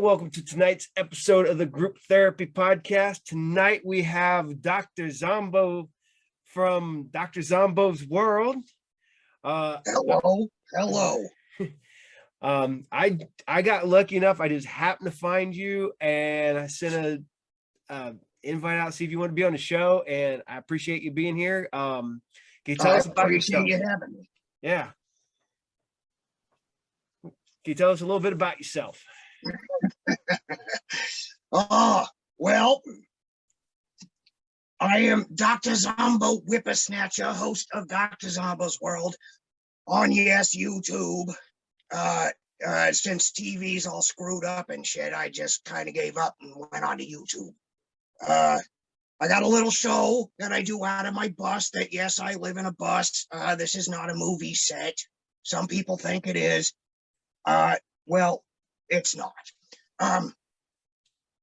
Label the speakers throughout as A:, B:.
A: welcome to tonight's episode of the Group Therapy Podcast. Tonight we have Doctor Zombo from Docta Zombo's World.
B: Hello.
A: I got lucky enough. I just happened to find you, and I sent a invite out to see if you want to be on the show. And I appreciate you being here. Can you tell us about yourself?
B: You having me.
A: Yeah. Can you tell us a little bit about yourself?
B: Well, I am Docta Zombo, Whiphersnatcher, host of Docta Zombo's World on YouTube. Since TV's all screwed up and shit, I just kind of gave up and went on to YouTube. I got a little show that I do out of my bus that, yes, I live in a bus. This is not a movie set. Some people think it is. Well, it's not.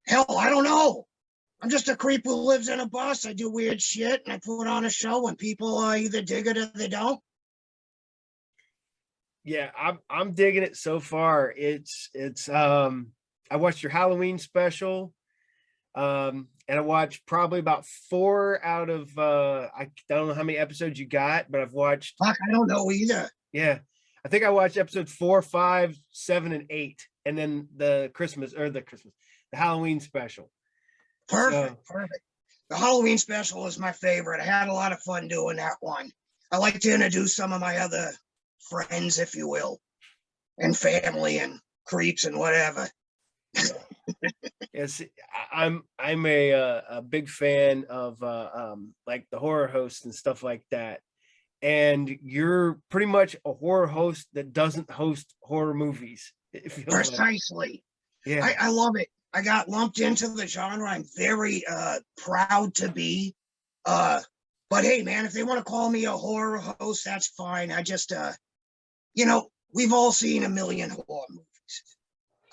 B: Hell, I don't know. I'm just a creep who lives in a bus. I do weird shit and I put on a show and people either dig it or they don't.
A: Yeah, I'm digging it so far. It's I watched your Halloween special. And I watched probably about 4 out of I don't know how many episodes you got, but I've watched.
B: Fuck, I don't know either.
A: Yeah. I think I watched episode 4, 5, 7, and 8, and then the Halloween special.
B: Perfect. The Halloween special is my favorite. I had a lot of fun doing that one. I like to introduce some of my other friends, if you will, and family and creeps and whatever.
A: Yes, I'm a big fan of like the horror hosts and stuff like that. And you're pretty much a horror host that doesn't host horror movies.
B: Precisely.
A: Like. Yeah,
B: I love it. I got lumped into the genre. I'm very proud to be. But hey, man, if they want to call me a horror host, that's fine. I just, we've all seen a million horror movies.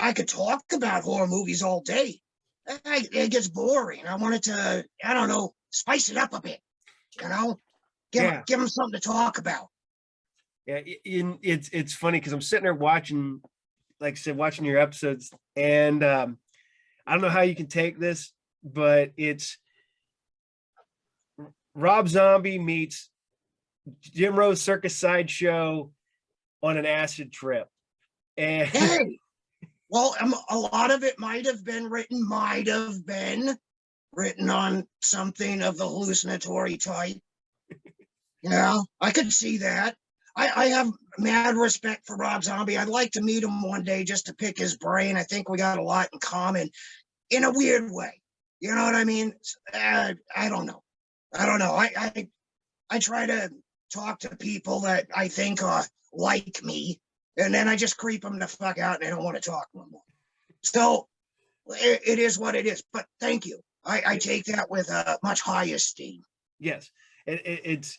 B: I could talk about horror movies all day. It gets boring. I wanted to, I don't know, spice it up a bit, give them something to talk about.
A: Yeah, it's funny because I'm sitting there watching, like I said, watching your episodes, and I don't know how you can take this, but it's Rob Zombie meets Jim Rose Circus Sideshow on an acid trip. And
B: hey, well, a lot of it might have been written on something of the hallucinatory type. I could see that. I have mad respect for Rob Zombie. I'd like to meet him one day just to pick his brain. I think we got a lot in common in a weird way. You know what I mean? I don't know. I try to talk to people that I think are like me, and then I just creep them the fuck out and I don't want to talk no more. So it is what it is. But thank you. I take that with a much higher esteem.
A: Yes, it's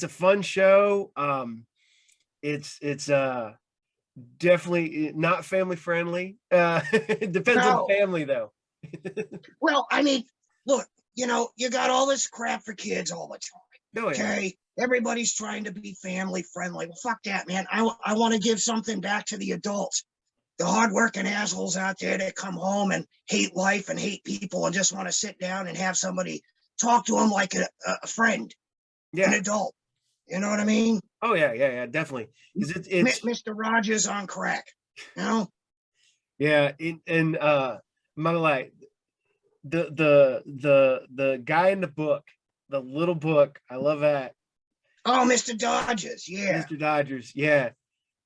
A: a fun show. It's definitely not family friendly. It depends on family though.
B: Well, I mean, look, you got all this crap for kids all the time. Okay, everybody's trying to be family friendly. Well, fuck that, man. I want to give something back to the adults, the hardworking assholes out there that come home and hate life and hate people and just want to sit down and have somebody talk to them like a friend, an adult. You know what I mean?
A: Oh yeah, definitely. Because it's
B: Mr. Rogers on crack.
A: Yeah, and I'm not like the guy in the book, the little book. I love that.
B: Oh, Mr. Dodgers, yeah.
A: Mr. Dodgers, yeah.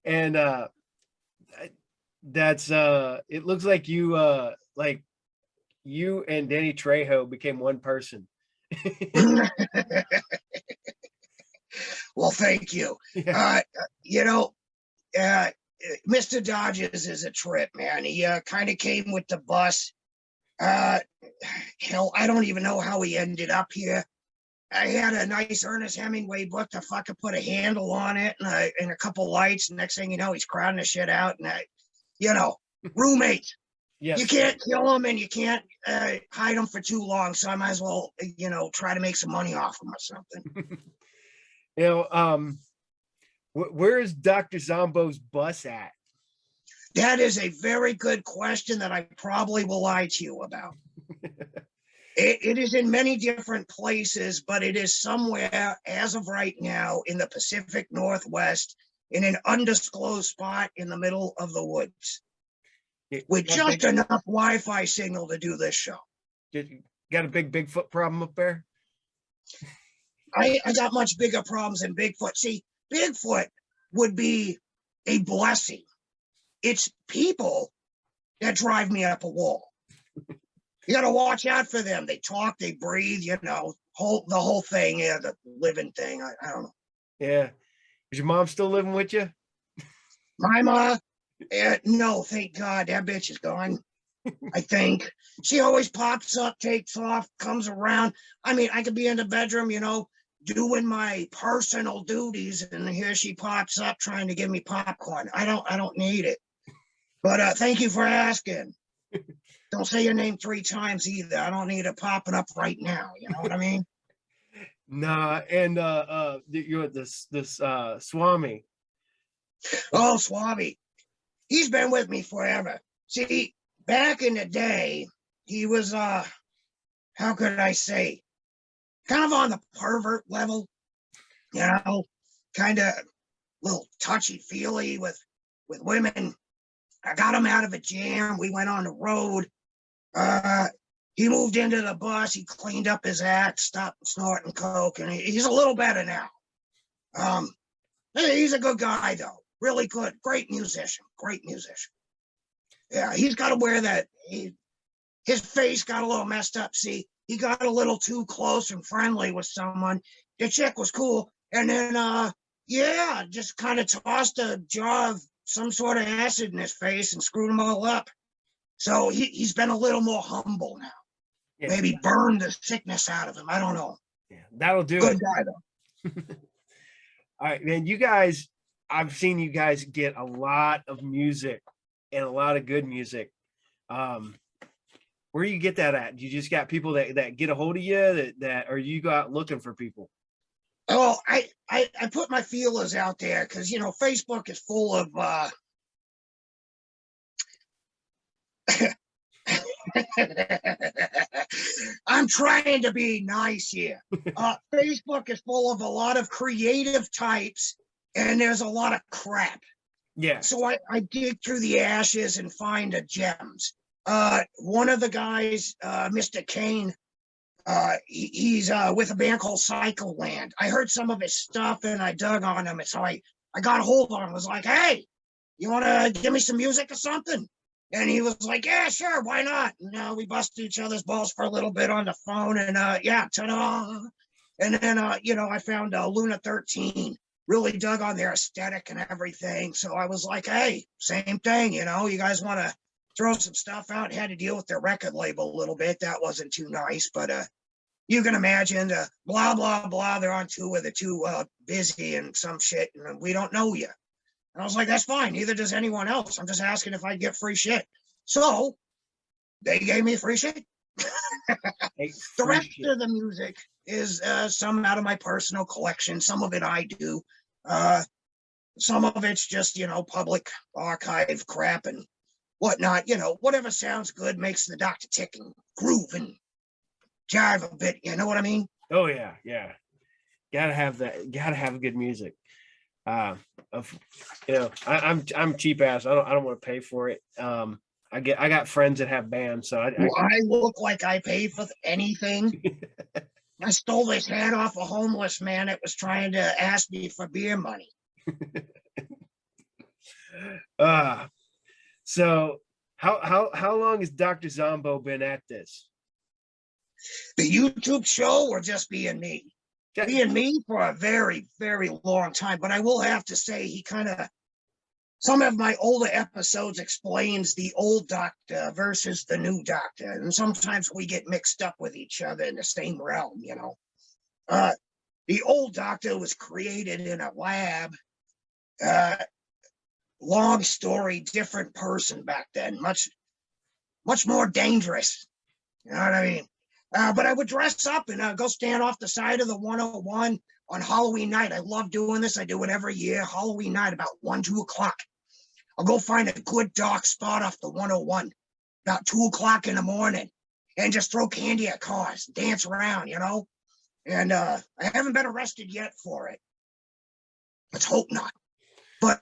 A: And that's it looks like you and Danny Trejo became one person.
B: Well, thank you.
A: Yeah.
B: Mr. Dodgers is a trip, man. He kind of came with the bus. Hell, I don't even know how he ended up here. I had a nice Ernest Hemingway book to fucking put a handle on it and a couple lights. Next thing you know, he's crowding the shit out. And roommates.
A: Yes.
B: You can't kill them and you can't hide them for too long. So I might as well, try to make some money off them or something.
A: Where is Docta Zombo's bus at?
B: That is a very good question that I probably will lie to you about. It is in many different places, but it is somewhere as of right now in the Pacific Northwest in an undisclosed spot in the middle of the woods with just enough Wi-Fi signal to do this show.
A: You got a big Bigfoot problem up there?
B: I got much bigger problems than Bigfoot. See, Bigfoot would be a blessing. It's people that drive me up a wall. You got to watch out for them. They talk, they breathe, the whole thing. Yeah, the living thing. I don't know.
A: Yeah. Is your mom still living with you?
B: My mom? No, thank God. That bitch is gone. I think. She always pops up, takes off, comes around. I mean, I could be in the bedroom, doing my personal duties, and here she pops up trying to give me popcorn. I don't need it. But thank you for asking. Don't say your name 3 times either. I don't need it popping up right now. You know what I mean?
A: Nah, and you're this Swami.
B: Oh, Swami. He's been with me forever. See, back in the day, he was how could I say, kind of on the pervert level, kind of a little touchy-feely with women. I got him out of a jam. We went on the road. He moved into the bus. He cleaned up his act, stopped snorting coke, and he's a little better now. He's a good guy, though. Really good. Great musician. Yeah, he's got to wear that. His face got a little messed up. See, he got a little too close and friendly with someone. The chick was cool. And then, just kind of tossed a jar of some sort of acid in his face and screwed him all up. So he's been a little more humble now. Yeah. Maybe burn the sickness out of him. I don't know.
A: Yeah, that'll do
B: Good
A: it.
B: Guy, though.
A: All right, man. You guys, I've seen you guys get a lot of music and a lot of good music. Where do you get that at? You just got people that get a hold of you that or you go out looking for people?
B: Oh, I put my feelers out there because Facebook is full of I'm trying to be nice here. Facebook is full of a lot of creative types, and there's a lot of crap.
A: Yeah.
B: So I dig through the ashes and find the gems. One of the guys, Mr. Kane, he's with a band called Cycle Land. I heard some of his stuff and I dug on him. And so I got a hold on him. I was like, hey, you want to give me some music or something? And he was like, yeah, sure, why not? And we busted each other's balls for a little bit on the phone. And ta-da. And then, I found Luna 13. Really dug on their aesthetic and everything. So I was like, hey, same thing, you guys want to throw some stuff out. Had to deal with their record label a little bit. That wasn't too nice, but you can imagine blah, blah, blah. They're on tour. They're too busy and some shit, and we don't know you. And I was like, that's fine. Neither does anyone else. I'm just asking if I get free shit. So they gave me free shit. The rest of the music is some out of my personal collection. Some of it I do. Some of it's just, public archive crap and whatnot. Whatever sounds good makes the doctor tick and groove and jive a bit. You know what I mean?
A: Oh, yeah. Yeah. Gotta have that. Gotta have good music. I'm cheap ass. I don't want to pay for it. I got friends that have bands, so I
B: look like I pay for anything. I stole this hat off a homeless man that was trying to ask me for beer money.
A: So how long has Docta Zombo been at this?
B: The YouTube show or just being me? Being me for a very, very long time. But I will have to say some of my older episodes explains the old Doctor versus the new Doctor. And sometimes we get mixed up with each other in the same realm, The old Doctor was created in a lab. Long story, different person back then. Much more dangerous. You know what I mean? But I would dress up and go stand off the side of the 101 on Halloween night. I love doing this. I do it every year. Halloween night, about 1, 2 o'clock. I'll go find a good dark spot off the 101 about 2 o'clock in the morning and just throw candy at cars, dance around, you know? And I haven't been arrested yet for it. Let's hope not. But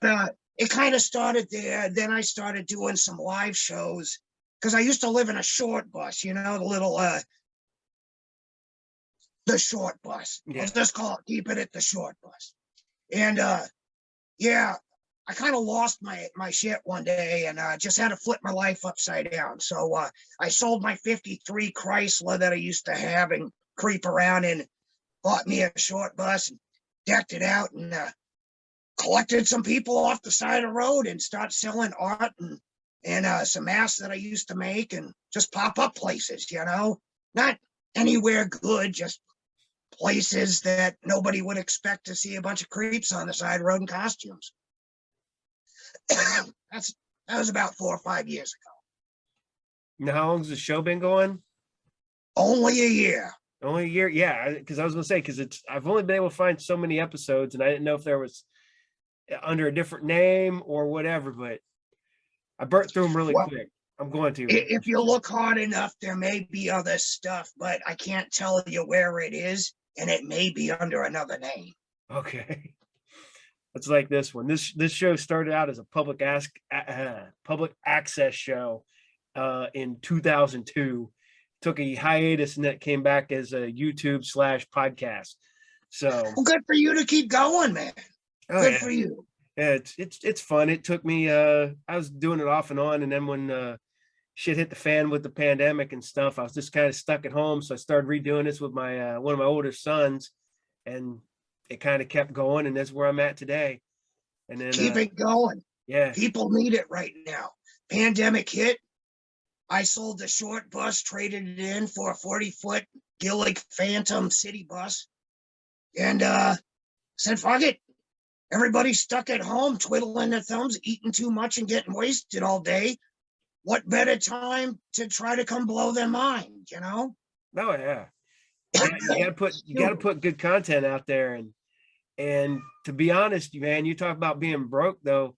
B: it kind of started there. Then I started doing some live shows because I used to live in a short bus, you know, the little, the short bus.
A: Yeah.
B: I'll just keep it at the short bus. And yeah, I kind of lost my shit one day and just had to flip my life upside down. So I sold my 53 Chrysler that I used to have and creep around in, bought me a short bus and decked it out and collected some people off the side of the road and started selling art and some masks that I used to make and just pop up places, you know, not anywhere good, just places that nobody would expect to see a bunch of creeps on the side of the road in costumes. That was about 4 or 5 years ago.
A: Now, how long's the show been going?
B: Only a year.
A: Only a year, yeah. Because I was gonna say, because I've only been able to find so many episodes, and I didn't know if there was under a different name or whatever. But I burnt through them really quick. I'm going to.
B: If you look hard enough, there may be other stuff, but I can't tell you where it is, and it may be under another name.
A: Okay. It's like this one. This show started out as a public access show in 2002. Took a hiatus and then it came back as a YouTube / podcast. So
B: well, good for you to keep going, man. Good for you.
A: Yeah, it's fun. It took me I was doing it off and on, and then when shit hit the fan with the pandemic and stuff, I was just kind of stuck at home. So I started redoing this with my one of my older sons, and it kind of kept going, and that's where I'm at today. And then
B: keep it going.
A: Yeah.
B: People need it right now. Pandemic hit. I sold the short bus, traded it in for a 40-foot Gillig Phantom city bus, and said, fuck it. Everybody's stuck at home, twiddling their thumbs, eating too much and getting wasted all day. What better time to try to come blow their mind, you know?
A: Oh yeah. You gotta put good content out there, and to be honest, man, you talk about being broke though.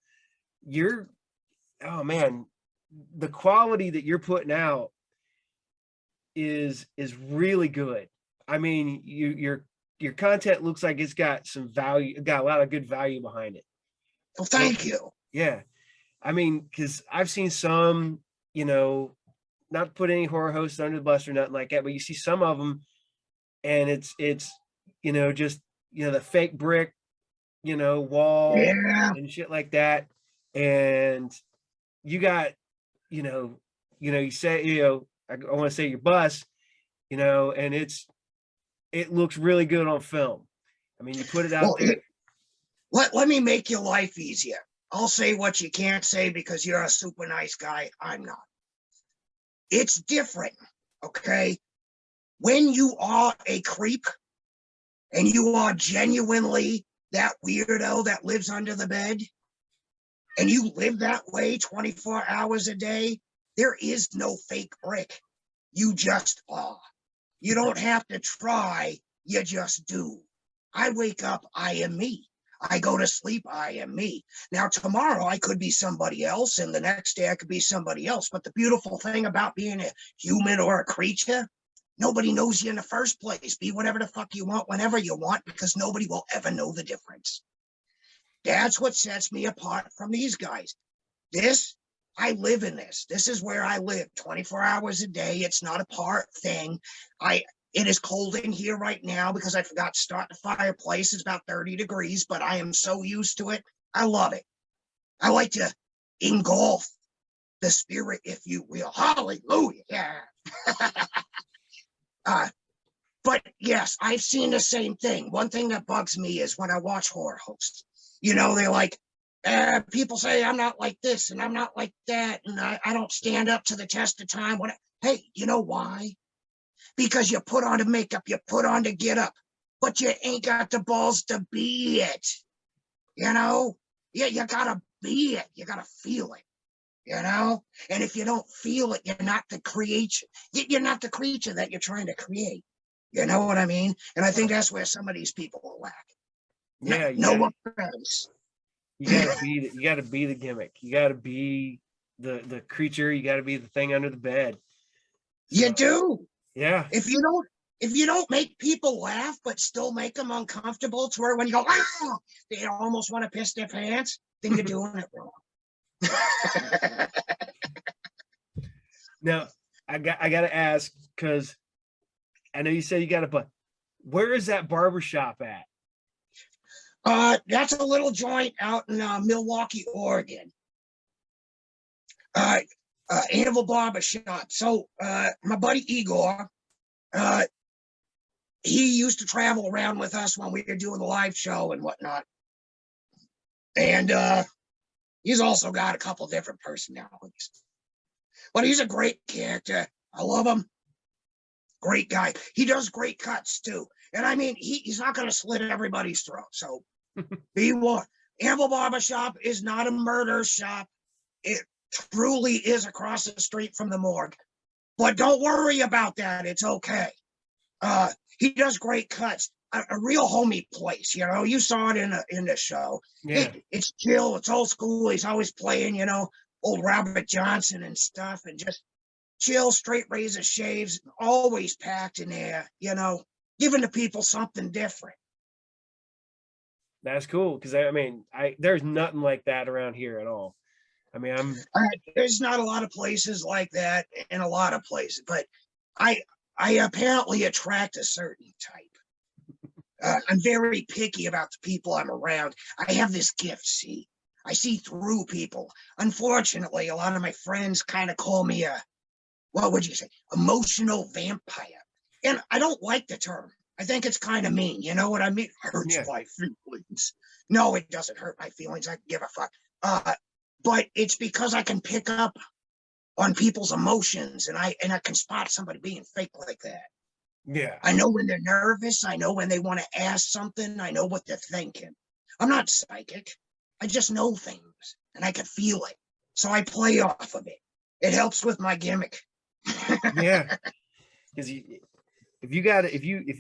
A: Oh man, the quality that you're putting out is really good. I mean, your content looks like it's got some value, got a lot of good value behind it.
B: Well, thank you.
A: Yeah. I mean, because I've seen some, you know, not to put any horror hosts under the bus or nothing like that, but you see some of them and it's you know, just, you know, the fake brick, you know, wall and shit like that. And you got, you know, you say, you know, I want to say your bus, you know, and it looks really good on film. I mean, you put it out there.
B: Let me make your life easier. I'll say what you can't say because you're a super nice guy. I'm not. It's different, okay? When you are a creep and you are genuinely that weirdo that lives under the bed and you live that way 24 hours a day, there is no fake brick. You just are. You don't have to try, you just do. I wake up, I am me. I go to sleep, I am me. Now, tomorrow I could be somebody else, and the next day I could be somebody else. But the beautiful thing about being a human or a creature, nobody knows you in the first place. Be whatever the fuck you want, whenever you want, because nobody will ever know the difference. That's what sets me apart from these guys. I live in this. This is where I live 24 hours a day. It's not a part thing. It is cold in here right now because I forgot to start the fireplace. It's about 30 degrees, but I am so used to it. I love it. I like to engulf the spirit, if you will. Hallelujah. Yeah. But yes, I've seen the same thing. One thing that bugs me is when I watch horror hosts, you know, they're like, people say I'm not like this and I'm not like that, and I don't stand up to the test of time. Hey, you know why? Because you put on the makeup, you put on the get up, but you ain't got the balls to be it. You know? Yeah, you gotta be it. You gotta feel it. You know? And if you don't feel it, you're not the creature. You're not the creature that you're trying to create. You know what I mean? And I think that's where some of these people lack.
A: Yeah.
B: No offense.
A: you gotta be the gimmick. You gotta be the creature. You gotta be the thing under the bed.
B: You
A: So,
B: do.
A: yeah.
B: If you don't make people laugh but still make them uncomfortable to where when you go, ah, they almost want to piss their pants, then you're doing it wrong.
A: Now I gotta ask, because I know you said you got a but where is that barbershop at?
B: That's a little joint out in Milwaukee, Oregon. Anvil Barber Shop. So my buddy Igor, he used to travel around with us when we were doing the live show and whatnot. And he's also got a couple different personalities. But he's a great character. I love him. Great guy. He does great cuts too. And I mean, he's not going to slit everybody's throat. So be warned. Anvil Barber Shop is not a murder shop. It truly is across the street from the morgue. But don't worry about that. It's okay. He does great cuts. A real homey place, you know. You saw it in the show.
A: Yeah.
B: It's chill. It's old school. He's always playing, you know, old Robert Johnson and stuff, and just chill, straight razor shaves, always packed in there, you know, giving the people something different.
A: That's cool, because I mean, there's nothing like that around here at all. I mean,
B: there's not a lot of places like that in a lot of places, but I apparently attract a certain type. I'm very picky about the people I'm around. I have this gift, see. I see through people. Unfortunately, a lot of my friends kind of call me what would you say, emotional vampire. And I don't like the term. I think it's kind of mean. You know what I mean? Hurts my feelings. No, it doesn't hurt my feelings. I give a fuck. But it's because I can pick up on people's emotions, and I can spot somebody being fake like that.
A: yeah.
B: I know when they're nervous. I know when they want to ask something. I know what they're thinking. I'm not psychic. I just know things, and I can feel it. So I play off of it. It helps with my gimmick.
A: Yeah. Because if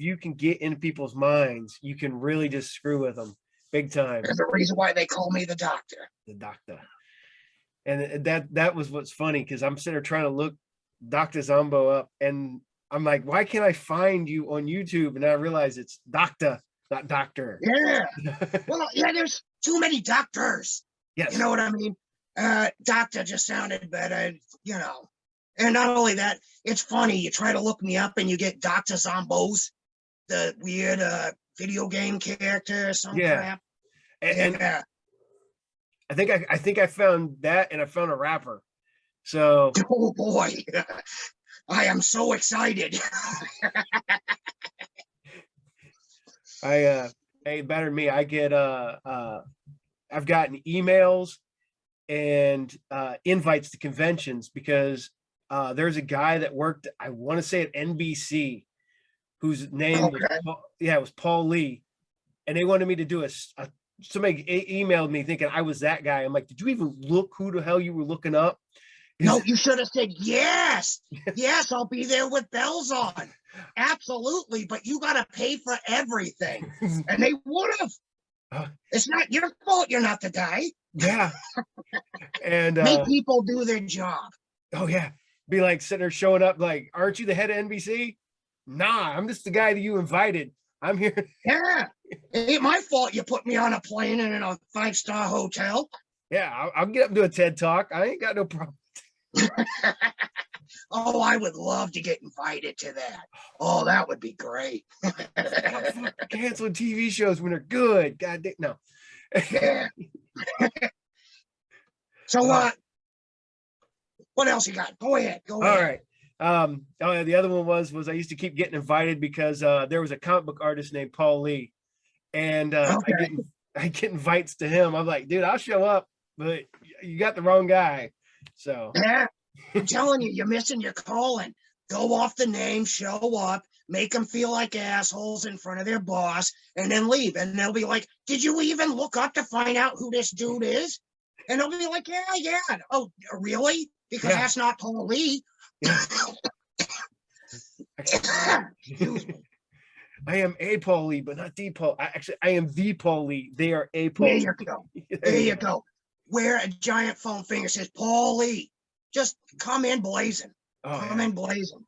A: you can get into people's minds, you can really just screw with them big time.
B: There's a reason why they call me the doctor.
A: The doctor. And that was what's funny, because I'm sitting there trying to look Docta Zombo up, and I'm like, why can't I find you on YouTube? And I realize it's Docta, not doctor.
B: Yeah. Well, yeah, there's too many doctors.
A: Yes.
B: You know what I mean? Doctor just sounded better, you know. And not only that, it's funny. You try to look me up and you get Docta Zombos, the weird video game character or some crap.
A: And I think I found that, and I found a rapper. So
B: oh boy. I am so excited.
A: hey, better than me. I get I've gotten emails and invites to conventions, because there's a guy that worked, I want to say, at NBC, whose name was Paul Lee, and they wanted me to do somebody emailed me thinking I was that guy. I'm like, did you even look who the hell you were looking up?
B: No, you should have said yes. Yes, I'll be there with bells on. Absolutely, but you got to pay for everything. And they would have. It's not your fault you're not the guy.
A: Yeah. And
B: make people do their job.
A: Oh, yeah. Be like sitting there showing up like, aren't you the head of NBC? Nah, I'm just the guy that you invited. I'm here.
B: Yeah. It ain't my fault you put me on a plane and in a 5-star hotel.
A: Yeah, I'll get up and do a TED Talk. I ain't got no problem.
B: Oh, I would love to get invited to that. Oh, that would be great.
A: Canceling TV shows when they're good. God damn, no.
B: Yeah. So, what else you got? Go ahead.
A: All right. The other one was I used to keep getting invited because there was a comic book artist named Paul Lee, and I get invites to him. I'm like, dude, I'll show up, but you got the wrong guy. So
B: yeah, I'm telling you, you're missing your calling. Go off the name, show up, make them feel like assholes in front of their boss, and then leave. And they'll be like, did you even look up to find out who this dude is? And they'll be like, yeah. Oh, really? Because that's not Paul Lee. Yeah.
A: Excuse me. I am a Paulie, but not the Paul. I am the Paulie. They are a
B: There
A: Paulie.
B: you go. There you go. Wear a giant foam finger says Paulie. Just come in blazing.
A: Oh
B: Come
A: yeah.
B: in blazing.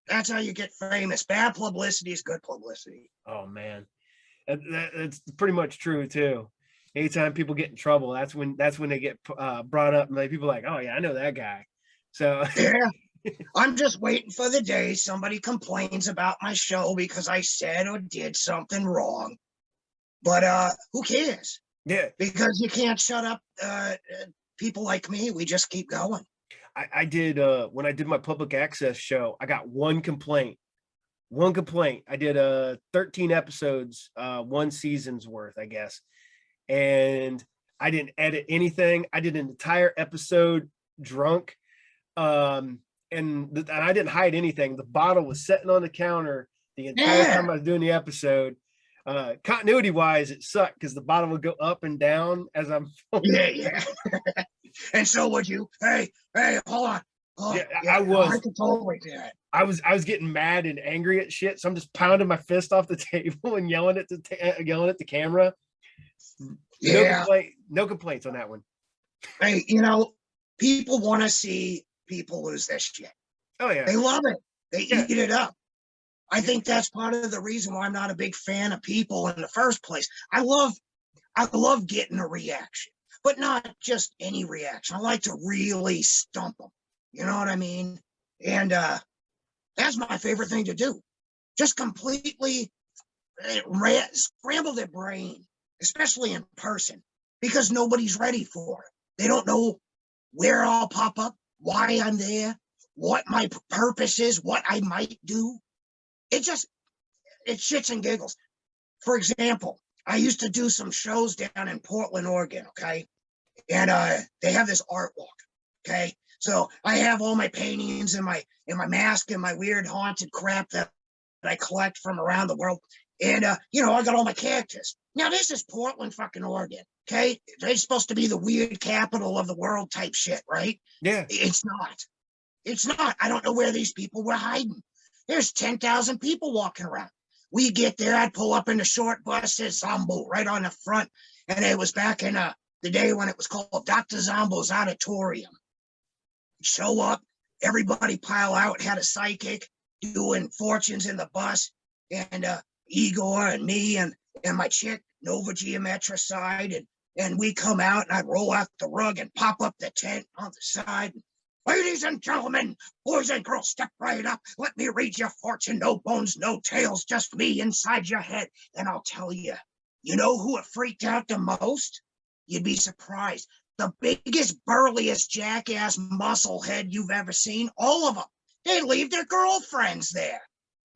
B: That's how you get famous. Bad publicity is good publicity.
A: Oh man, that's pretty much true too. Anytime people get in trouble, that's when they get brought up, and like people are like, oh yeah, I know that guy. So
B: Yeah. I'm just waiting for the day somebody complains about my show because I said or did something wrong. But who cares?
A: yeah,
B: Because you can't shut up people like me. We just keep going.
A: I did when I did my public access show, I got one complaint. One complaint. I did 13 episodes, one season's worth, I guess. And I didn't edit anything. I did an entire episode drunk. And I didn't hide anything. The bottle was sitting on the counter the entire
B: Yeah.
A: time I was doing the episode. Continuity wise, it sucked because the bottle would go up and down as I'm filming.
B: Yeah. And so would you. Hey, hold on. Oh,
A: Yeah,
B: yeah,
A: I was.
B: I could totally do that.
A: I was getting mad and angry at shit, so I'm just pounding my fist off the table and yelling at the camera.
B: Yeah.
A: No complaints on that one.
B: Hey, people want to see people lose their shit.
A: Oh yeah,
B: They love it. They
A: Yeah.
B: eat it up. I think that's part of the reason why I'm not a big fan of people in the first place. I love getting a reaction, but not just any reaction. I like to really stump them. You know what I mean? And that's my favorite thing to do. Just completely scramble their brain, especially in person, because nobody's ready for it. They don't know where I'll pop up, why I'm there, what my purpose is, what I might do. It shits and giggles. For example, I used to do some shows down in Portland, Oregon, okay? And they have this art walk, okay? So I have all my paintings and my mask and my weird haunted crap that I collect from around the world. And I got all my characters. Now this is Portland, fucking Oregon, okay? It's supposed to be the weird capital of the world type shit, right?
A: yeah.
B: It's not. It's not. I don't know where these people were hiding. There's 10,000 people walking around. We get there, I'd pull up in the short bus, says Zombo right on the front. And it was back in the day when it was called Docta Zombo's Auditorium. Show up, everybody pile out, had a psychic doing fortunes in the bus. And Igor and me and my chick, Nova Geometricide, and we come out and I'd roll out the rug and pop up the tent on the side. Ladies and gentlemen, boys and girls, step right up. Let me read your fortune. No bones, no tails, just me inside your head. And I'll tell you, you know who it freaked out the most? You'd be surprised. The biggest, burliest, jackass musclehead you've ever seen, all of them, they leave their girlfriends there.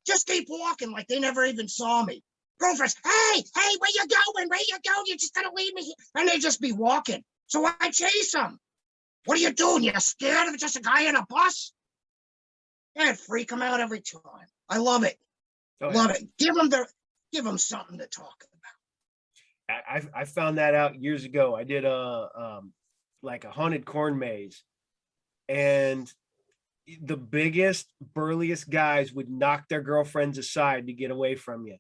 B: Just keep walking like they never even saw me. Girlfriends, hey, where you going? Where you going? You're just gonna leave me here. And they just be walking. So I chase them. What are you doing? You're scared of just a guy in a bus? I'd freak them out every time. I love it. Love it. Give them something to talk
A: about. I found that out years ago. I did like a haunted corn maze, and the biggest, burliest guys would knock their girlfriends aside to get away from you.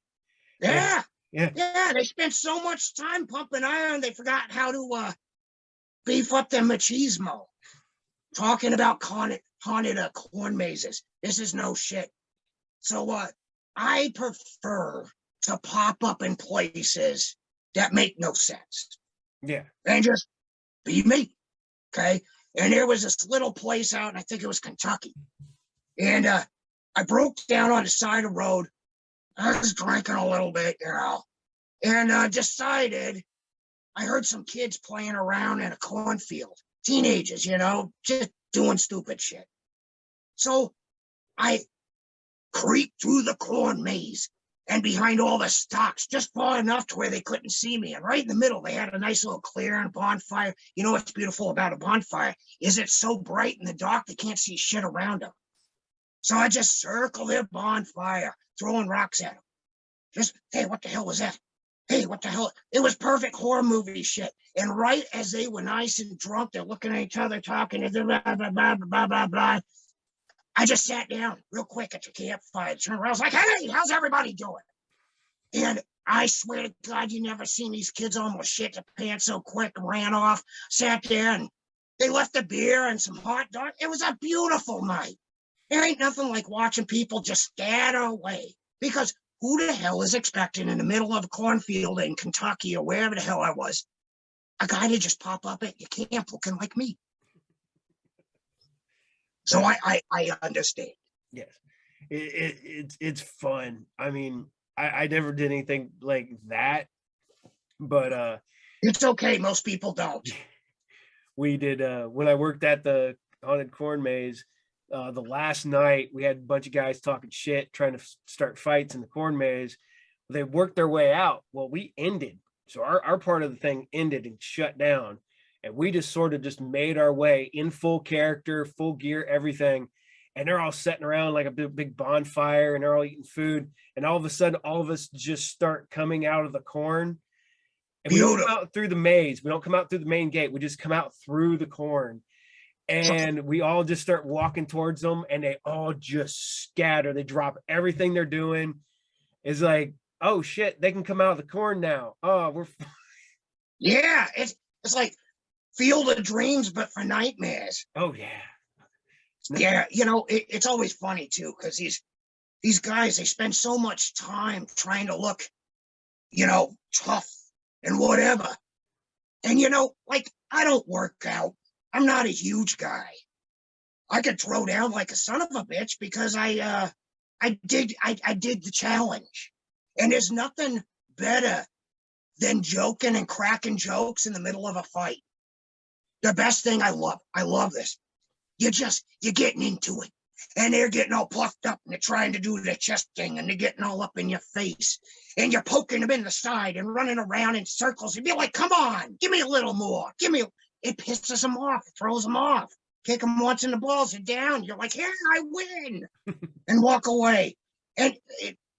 B: Yeah.
A: Yeah.
B: They spent so much time pumping iron, they forgot how to beef up their machismo. Talking about haunted corn mazes. This is no shit. So I prefer to pop up in places that make no sense.
A: Yeah.
B: And just be me. Okay. And there was this little place out, and I think it was Kentucky. And I broke down on the side of the road. I was drinking a little bit, and decided I heard some kids playing around in a cornfield. Teenagers, just doing stupid shit. So I creeped through the corn maze and behind all the stalks, just far enough to where they couldn't see me. And right in the middle, they had a nice little clearing, bonfire. You know what's beautiful about a bonfire is it's so bright in the dark, they can't see shit around them. So I just circled their bonfire, throwing rocks at them. Just, hey, what the hell was that? Hey, what the hell? It was perfect horror movie shit. And right as they were nice and drunk, they're looking at each other, talking, blah, blah, blah, blah, blah, blah. I just sat down real quick at the campfire, turned around, I was like, hey, how's everybody doing? And I swear to God, you never seen these kids almost shit the pants so quick and ran off, sat there, and they left a beer and some hot dog. It was a beautiful night. There ain't nothing like watching people just scatter away, because who the hell is expecting in the middle of a cornfield in Kentucky or wherever the hell I was, a guy to just pop up at your camp looking like me? So I understand.
A: Yes, it's fun. I mean, I never did anything like that, but
B: It's okay. Most people don't.
A: we did when I worked at the haunted corn maze. The last night we had a bunch of guys talking shit, trying to start fights in the corn maze. They worked their way out. Well, we ended, so our part of the thing ended and shut down, and we just sort of just made our way in full character, full gear, everything. And they're all sitting around like a big bonfire, and they're all eating food. And all of a sudden, all of us just start coming out of the corn. And we don't come out through the maze. We don't come out through the main gate. We just come out through the corn. And we all just start walking towards them, and they all just scatter. They drop everything they're doing. It's like, oh shit, they can come out of the corn now. Oh, we're
B: Yeah, it's like Field of Dreams, but for nightmares.
A: oh yeah.
B: Yeah, it's always funny too, because these guys, they spend so much time trying to look, tough and whatever. And like, I don't work out. I'm not a huge guy. I could throw down like a son of a bitch because I did the challenge. And there's nothing better than joking and cracking jokes in the middle of a fight. The best thing I love this. You're getting into it. And they're getting all puffed up and they're trying to do the chest thing and they're getting all up in your face. And you're poking them in the side and running around in circles. And be like, come on, give me a little more. It pisses them off, it throws them off. Kick them once in the balls and down. You're like, yeah, I win. And walk away. And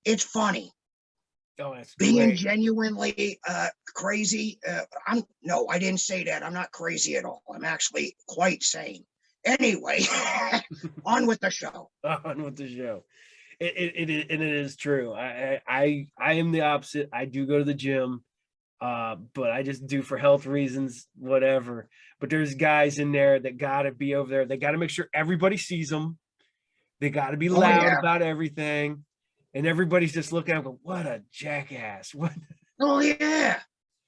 B: it's funny.
A: Oh, that's
B: being
A: great.
B: Genuinely crazy. I didn't say that. I'm not crazy at all. I'm actually quite sane. Anyway, on with the show.
A: On with the show. It is true. I am the opposite. I do go to the gym, but I just do for health reasons, whatever. But there's guys in there that gotta be over there. They gotta make sure everybody sees them. They gotta be loud about everything. And everybody's just looking at them, what a jackass. What?
B: Oh, yeah.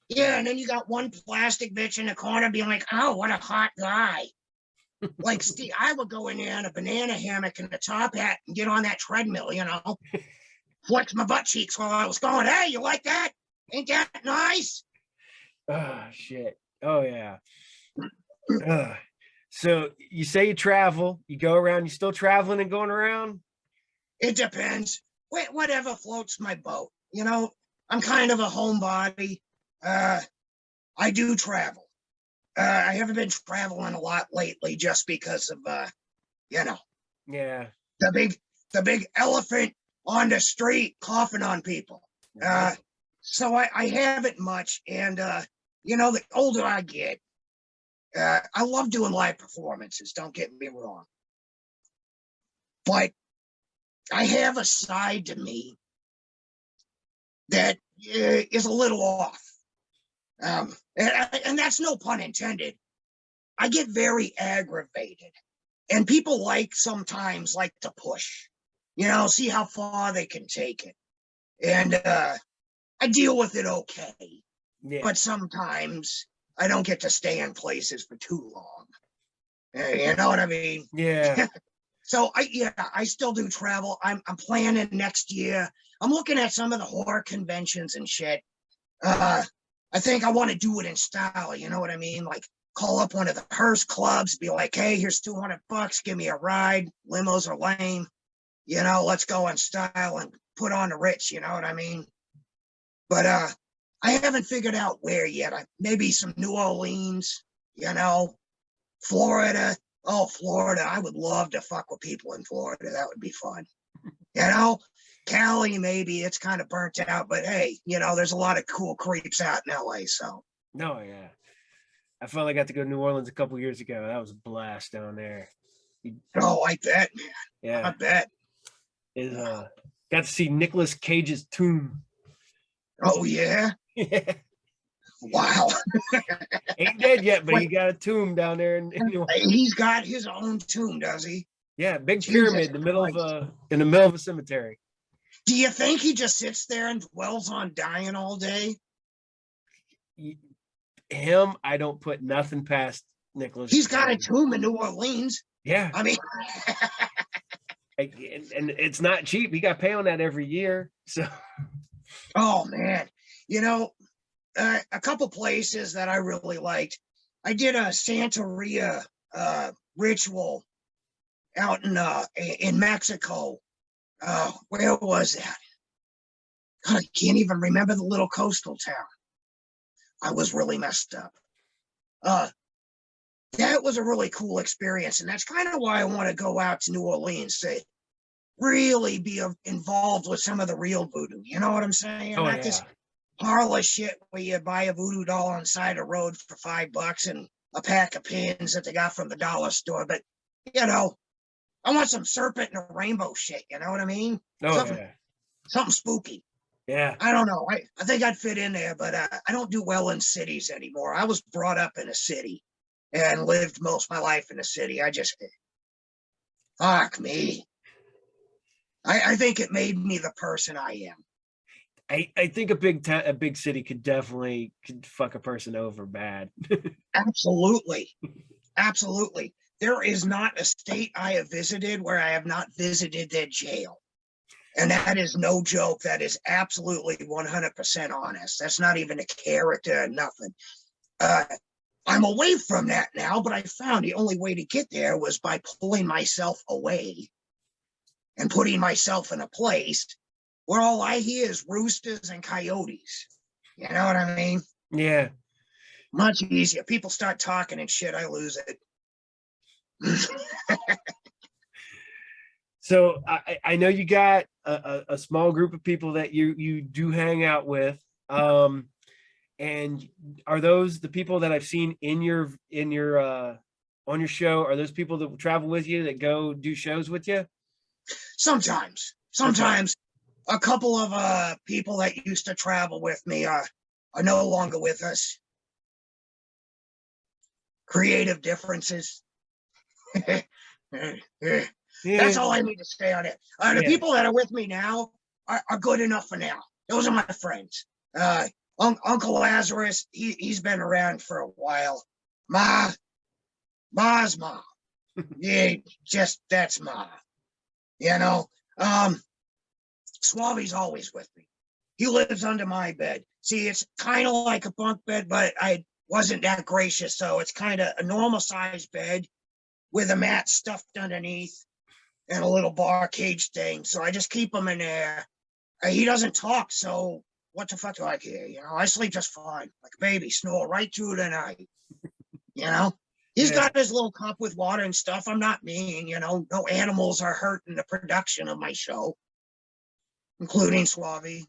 B: Yeah, and then you got one plastic bitch in the corner being like, oh, what a hot guy. Like, Steve, I would go in there in a banana hammock and a top hat and get on that treadmill, flex my butt cheeks while I was going, hey, you like that? Ain't that nice?
A: Oh, shit. Oh, yeah. So you say you travel, you go around, you still traveling and going around?
B: It depends. Whatever floats my boat. I'm kind of a homebody. I do travel. I haven't been traveling a lot lately just because of,
A: Yeah.
B: the big elephant on the street coughing on people. So I haven't much. And, the older I get, I love doing live performances. Don't get me wrong. But I have a side to me that is a little off. And that's no pun intended. I get very aggravated. And people sometimes like to push, see how far they can take it. And I deal with it okay.
A: Yeah.
B: But sometimes I don't get to stay in places for too long. You know what I mean?
A: Yeah.
B: So I still do travel. I'm planning next year. I'm looking at some of the horror conventions and shit. I think I want to do it in style. You know what I mean? Like, call up one of the Hearst clubs, be like, hey, here's $200, give me a ride. Limos are lame. Let's go in style and put on the Ritz. You know what I mean? But I haven't figured out where yet. Maybe some New Orleans, Florida. Oh, Florida. I would love to fuck with people in Florida. That would be fun. Cali, maybe it's kind of burnt out, but hey, there's a lot of cool creeps out in LA. So.
A: No, yeah. I finally got to go to New Orleans a couple years ago. That was a blast down there.
B: Oh, I bet, man.
A: Yeah.
B: I bet.
A: Got to see Nicolas Cage's tomb.
B: Oh yeah.
A: Yeah.
B: Wow.
A: Ain't dead yet, but
B: What,
A: he got a tomb down there in New Orleans.
B: he's got his own tomb, does he?
A: Yeah, big
B: Jesus
A: pyramid in the middle of
B: Christ.
A: a cemetery.
B: Do you think he just sits there and dwells on dying all day?
A: Him, I don't put nothing past Nicholas
B: He's got a
A: Cage.
B: tomb in New Orleans.
A: Yeah,
B: I mean,
A: and it's not cheap. He got to pay on that every year. So
B: oh man, you know, a couple places that I really liked. I did a Santeria ritual out in Mexico. Where was that? God, I can't even remember the little coastal town. I was really messed up. Uh, that was a really cool experience, and that's kind of why I want to go out to New Orleans to really be involved with some of the real voodoo. You know what I'm saying?
A: oh
B: Not this
A: yeah,
B: harlot shit where you buy a voodoo doll on the side of the road for $5 and a pack of pins that they got from the dollar store. But you know, I want some serpent and a rainbow shit. You know what I mean?
A: oh
B: Something
A: yeah,
B: something spooky.
A: yeah.
B: I don't know. I think I'd fit in there, but I don't do well in cities anymore. I was brought up in a city and lived most of my life in a city. I just, fuck me. I think it made me the person I am.
A: I think a big city could fuck a person over bad.
B: Absolutely. Absolutely. There is not a state I have visited where I have not visited their jail. And that is no joke. That is absolutely 100% honest. That's not even a character or nothing. I'm away from that now, but I found the only way to get there was by pulling myself away and putting myself in a place where all I hear is roosters and coyotes. You know what I mean?
A: Yeah.
B: Much easier. People start talking and shit, I lose it.
A: So I know you got a small group of people that you do hang out with. And are those the people that I've seen in your on your show? Are those people that travel with you that go do shows with you?
B: Sometimes,
A: Okay.
B: sometimes a couple of people that used to travel with me are no longer with us. Creative differences. That's all I need to say on it. The
A: Yeah.
B: people that are with me now are good enough for now. Those are my friends. Uncle Lazarus, he's been around for a while. Ma's Ma. Yeah, just that's Ma. You know, Suave's always with me. He lives under my bed. See, it's kind of like a bunk bed, but I wasn't that gracious, so it's kind of a normal sized bed with a mat stuffed underneath and a little bar cage thing. So I just keep him in there. He doesn't talk, so what the fuck do I care? You know, I sleep just fine, like a baby, snore right through the night. You know, he's
A: Yeah.
B: got his little cup with water and stuff. I'm not mean, you know, no animals are hurting the production of my show, including Suave.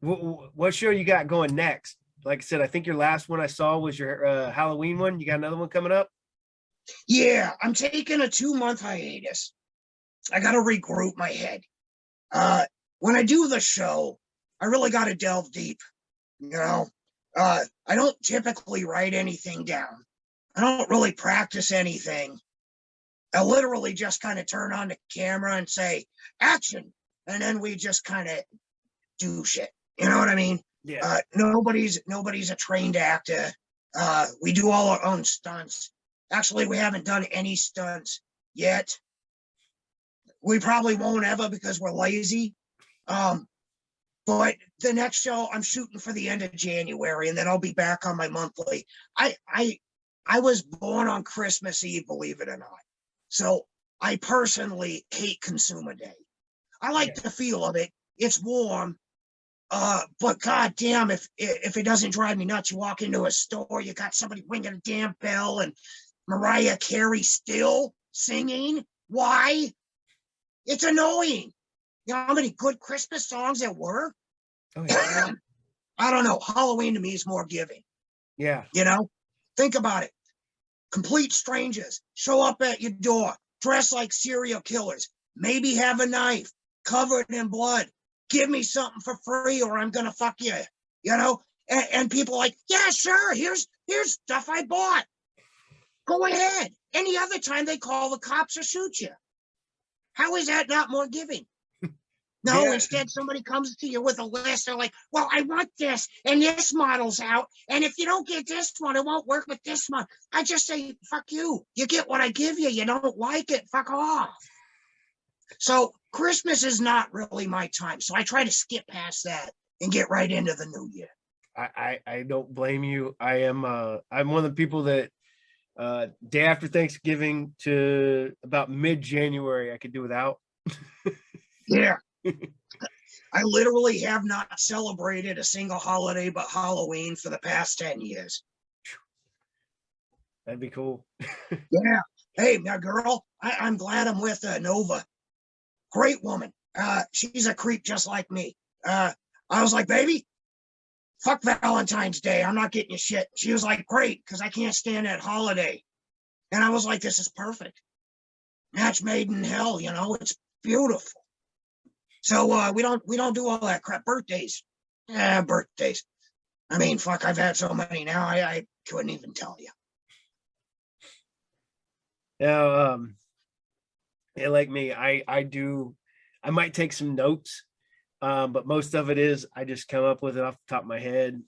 A: What show you got going next? Like I said, I think your last one I saw was your Halloween one. You got another one coming up?
B: Yeah, I'm taking a 2-month hiatus. I got to regroup my head. When I do the show, I really got to delve deep. You know, I don't typically write anything down. I don't really practice anything. I literally just kind of turn on the camera and say action, and then we just kind of do shit. You know what I mean?
A: Yeah.
B: Nobody's a trained actor. We do all our own stunts. Actually, we haven't done any stunts yet. We probably won't ever because we're lazy. But the next show I'm shooting for the end of January, and then I'll be back on my monthly. I was born on Christmas Eve, believe it or not. So I personally hate Consumer Day. I like the feel of it. It's warm. But goddamn, if it doesn't drive me nuts, you walk into a store, you got somebody ringing a damn bell, and Mariah Carey still singing. Why? It's annoying. You know how many good Christmas songs there were?
A: Oh yeah.
B: I don't know. Halloween to me is more giving.
A: Yeah.
B: You know, think about it. Complete strangers show up at your door, dressed like serial killers, maybe have a knife, covered in blood. Give me something for free or I'm gonna fuck you. You know? And people are like, yeah, sure, here's stuff I bought. Go ahead. Any other time they call the cops or shoot you. How is that not more giving? No,
A: Yeah.
B: instead somebody comes to you with a list. They're like, well, I want this, and this model's out. And if you don't get this one, it won't work with this one. I just say, fuck you. You get what I give you. You don't like it, fuck off. So Christmas is not really my time. So I try to skip past that and get right into the new year.
A: I don't blame you. I'm one of the people that day after Thanksgiving to about mid-January I could do without.
B: Yeah. I literally have not celebrated a single holiday but Halloween for the past 10 years.
A: That'd be cool.
B: Yeah. Hey, my girl, I'm glad I'm with Nova. Great woman. She's a creep just like me. I was like, baby, fuck Valentine's Day. I'm not getting you shit. She was like, great, because I can't stand that holiday. And I was like, this is perfect. Match made in hell, you know, it's beautiful. So we don't do all that crap. Birthdays. Yeah, birthdays. I mean, fuck, I've had so many now, I couldn't even tell you.
A: Now, yeah, like me, I might take some notes, but most of it is I just come up with it off the top of my head.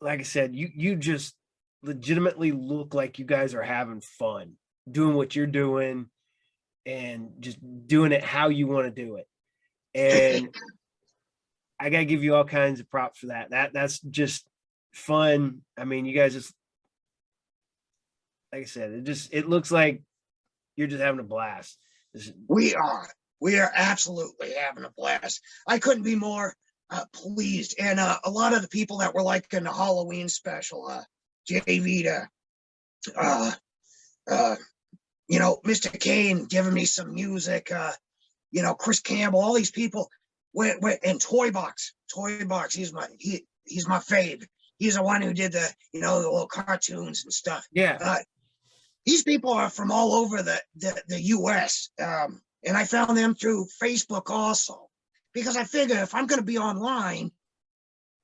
A: Like I said, you just legitimately look like you guys are having fun doing what you're doing and just doing it how you want to do it. And I gotta give you all kinds of props for that. That's just fun. I mean, you guys just, like I said, it looks like you're just having a blast.
B: We are absolutely having a blast. I couldn't be more pleased. And a lot of the people that were like in the Halloween special, JV you know, Mr. Kane giving me some music, you know, Chris Campbell, all these people went and Toy Box, he's my fave. He's the one who did the, you know, the little cartoons and stuff.
A: Yeah.
B: These people are from all over the US. And I found them through Facebook also, because I figure if I'm going to be online,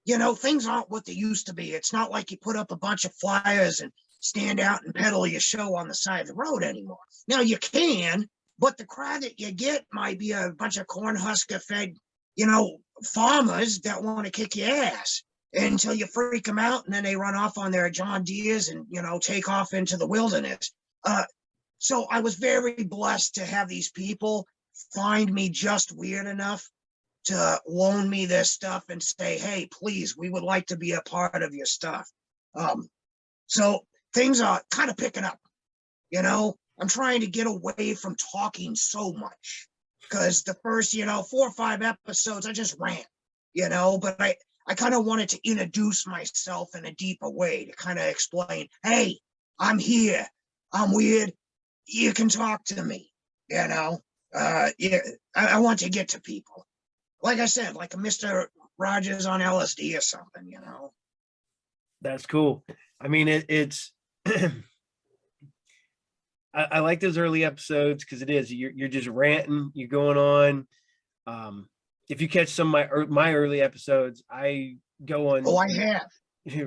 B: you know, things aren't what they used to be. It's not like you put up a bunch of flyers and stand out and peddle your show on the side of the road anymore. Now you can, but the crowd that you get might be a bunch of Cornhusker fed, you know, farmers that want to kick your ass until you freak them out, and then they run off on their John Deeres and, you know, take off into the wilderness. So I was very blessed to have these people find me just weird enough to loan me this stuff and say, hey, please, we would like to be a part of your stuff. So things are kind of picking up, you know. I'm trying to get away from talking so much, because the first, you know, 4 or 5 episodes, I just ran, you know, but I kind of wanted to introduce myself in a deeper way to kind of explain, hey, I'm here, I'm weird, you can talk to me, you know. Yeah, I want to get to people. Like I said, like a Mr. Rogers on LSD or something, you know.
A: That's cool. I mean, it's I like those early episodes because it is you're just ranting, you're going on. If you catch some of my early episodes, I go on.
B: Oh, I have.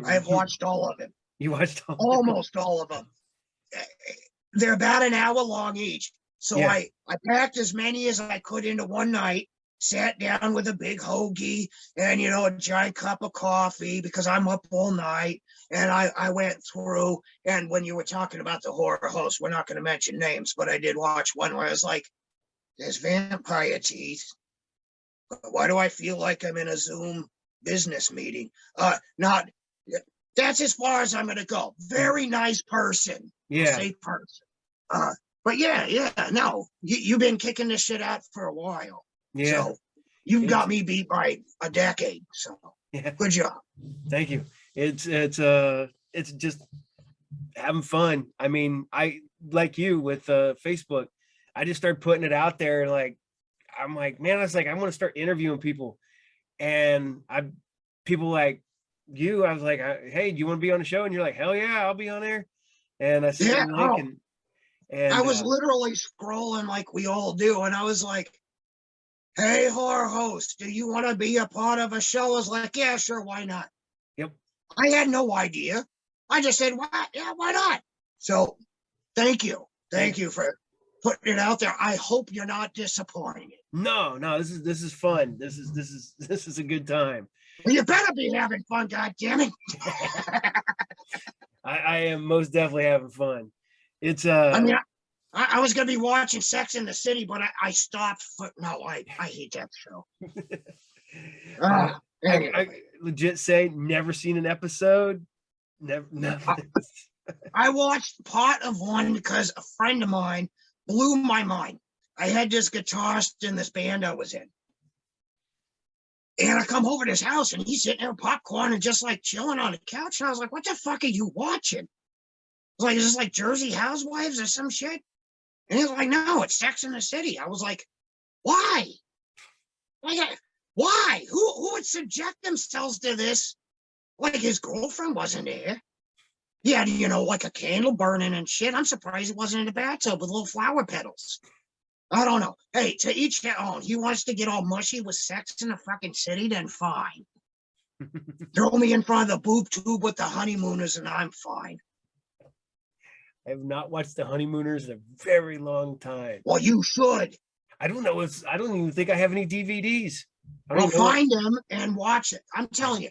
B: I have watched all of it.
A: You watched
B: almost all of them. They're about an hour long each. So yeah. I packed as many as I could into one night, sat down with a big hoagie and, you know, a giant cup of coffee because I'm up all night. And I went through, and when you were talking about the horror host, we're not going to mention names, but I did watch one where I was like, there's vampire teeth. Why do I feel like I'm in a Zoom business meeting? That's as far as I'm going to go. Very nice person.
A: Yeah.
B: Safe person. But yeah, no, you've been kicking this shit out for a while.
A: Yeah.
B: So you've got me beat by a decade. So yeah. Good job.
A: Thank you. It's just having fun. I mean, I like you with Facebook. I just started putting it out there, and like, I'm like, man, I was like, I want to start interviewing people, and people like you. I was like, hey, do you want to be on the show? And you're like, hell yeah, I'll be on there. And I said,
B: yeah, and I was literally scrolling like we all do, and I was like, hey, horror host, do you want to be a part of a show? I was like, yeah, sure, why not?
A: Yep.
B: I had no idea. I just said, what? Yeah, why not? So thank you. Thank you for putting it out there. I hope you're not disappointed.
A: No, this is fun. This is a good time.
B: Well, you better be having fun, God damn it.
A: I am most definitely having fun. It's
B: I mean, I was gonna be watching Sex in the City, but I stopped for no, I hate that show. Anyway.
A: I legit say never seen an episode. Never nothing.
B: I watched part of one because a friend of mine blew my mind. I had this guitarist in this band I was in. And I come over to his house and he's sitting there with popcorn and just like chilling on the couch. And I was like, what the fuck are you watching? I was like, is this like Jersey Housewives or some shit? And he's like, no, it's Sex in the City. I was like, why? Like, why? Who would subject themselves to this? Like his girlfriend wasn't there. He had, like a candle burning and shit. I'm surprised he wasn't in the bathtub with little flower petals. I don't know. Hey, to each their own. He wants to get all mushy with Sex in the fucking City, then fine. Throw me in front of the boob tube with the honeymooners and I'm fine.
A: I have not watched The Honeymooners in a very long time.
B: Well, you should.
A: I don't know. I don't even think I have any DVDs.
B: Well, find them and watch it. I'm telling you,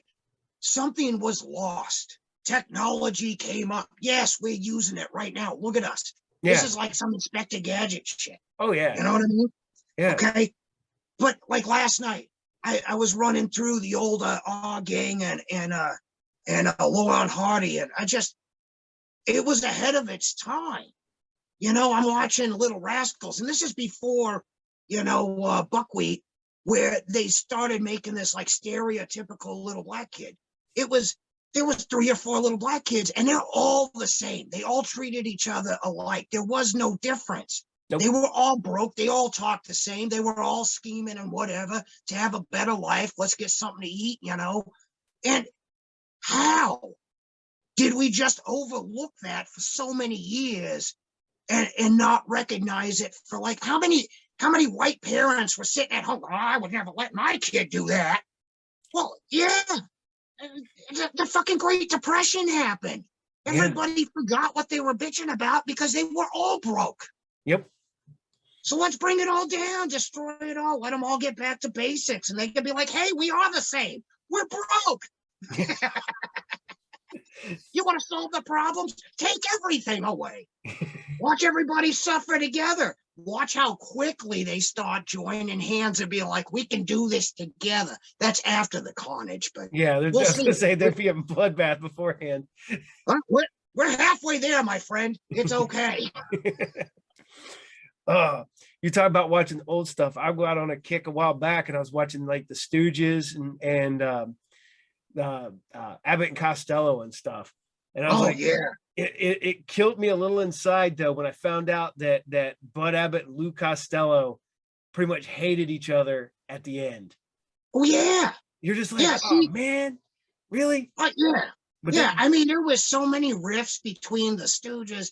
B: something was lost. Technology came up. Yes, we're using it right now. Look at us. Yeah. This is like some Inspector Gadget shit.
A: Oh, yeah.
B: You know what I mean?
A: Yeah.
B: Okay. But like last night, I was running through the old Gang and Laurel and Hardy, and it was ahead of its time. I'm watching Little Rascals, and this is before, Buckwheat, where they started making this like stereotypical little black kid. There was 3 or 4 little black kids, and they're all the same. They all treated each other alike. There was no difference. Nope. They were all broke. They all talked the same. They were all scheming and whatever to have a better life. Let's get something to eat, And how did we just overlook that for so many years and not recognize it for like how many white parents were sitting at home? Oh, I would never let my kid do that. Well, yeah. The fucking Great Depression happened. Everybody forgot what they were bitching about because they were all broke.
A: Yep.
B: So let's bring it all down, destroy it all, let them all get back to basics, and they can be like, hey, we are the same. We're broke. You want to solve the problems? Take everything away. Watch everybody suffer together. Watch how quickly they start joining hands and being like, we can do this together. That's after the carnage. But
A: yeah, they're just going to say there'd be a bloodbath beforehand.
B: We're halfway there, my friend. It's okay.
A: You talk about watching old stuff. I go out on a kick a while back and I was watching like the Stooges and Abbott and Costello and stuff. And I was like,
B: yeah.
A: It killed me a little inside though when I found out that Bud Abbott and Lou Costello pretty much hated each other at the end.
B: Oh yeah.
A: You're just like, oh man, really?
B: Yeah. But I mean, there was so many rifts between the Stooges.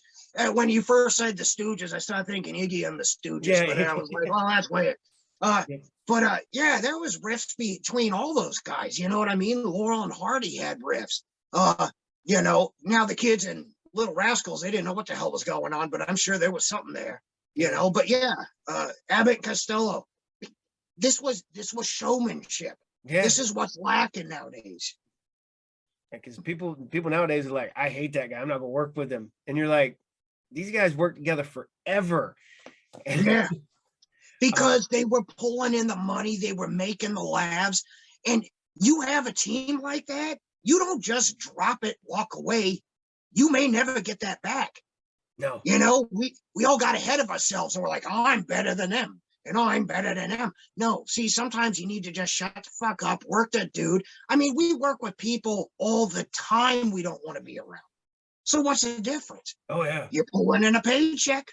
B: When you first said the Stooges, I started thinking Iggy and the Stooges. Yeah. But I was like, well, that's weird. But there was rifts between all those guys. You know what I mean? Laurel and Hardy had rifts. Now the kids in Little Rascals, they didn't know what the hell was going on, but I'm sure there was something there. But yeah, Abbott and Costello. This was showmanship. Yeah. This is what's lacking nowadays.
A: Because people nowadays are like, I hate that guy. I'm not gonna work with him. And you're like, these guys work together forever.
B: Yeah. Because they were pulling in the money, they were making the laughs. And you have a team like that, you don't just drop it, walk away. You may never get that back.
A: No.
B: We all got ahead of ourselves and we're like, oh, I'm better than them. And I'm better than them. No, see, sometimes you need to just shut the fuck up, work that dude. I mean, we work with people all the time we don't want to be around. So what's the difference?
A: Oh, yeah.
B: You're pulling in a paycheck.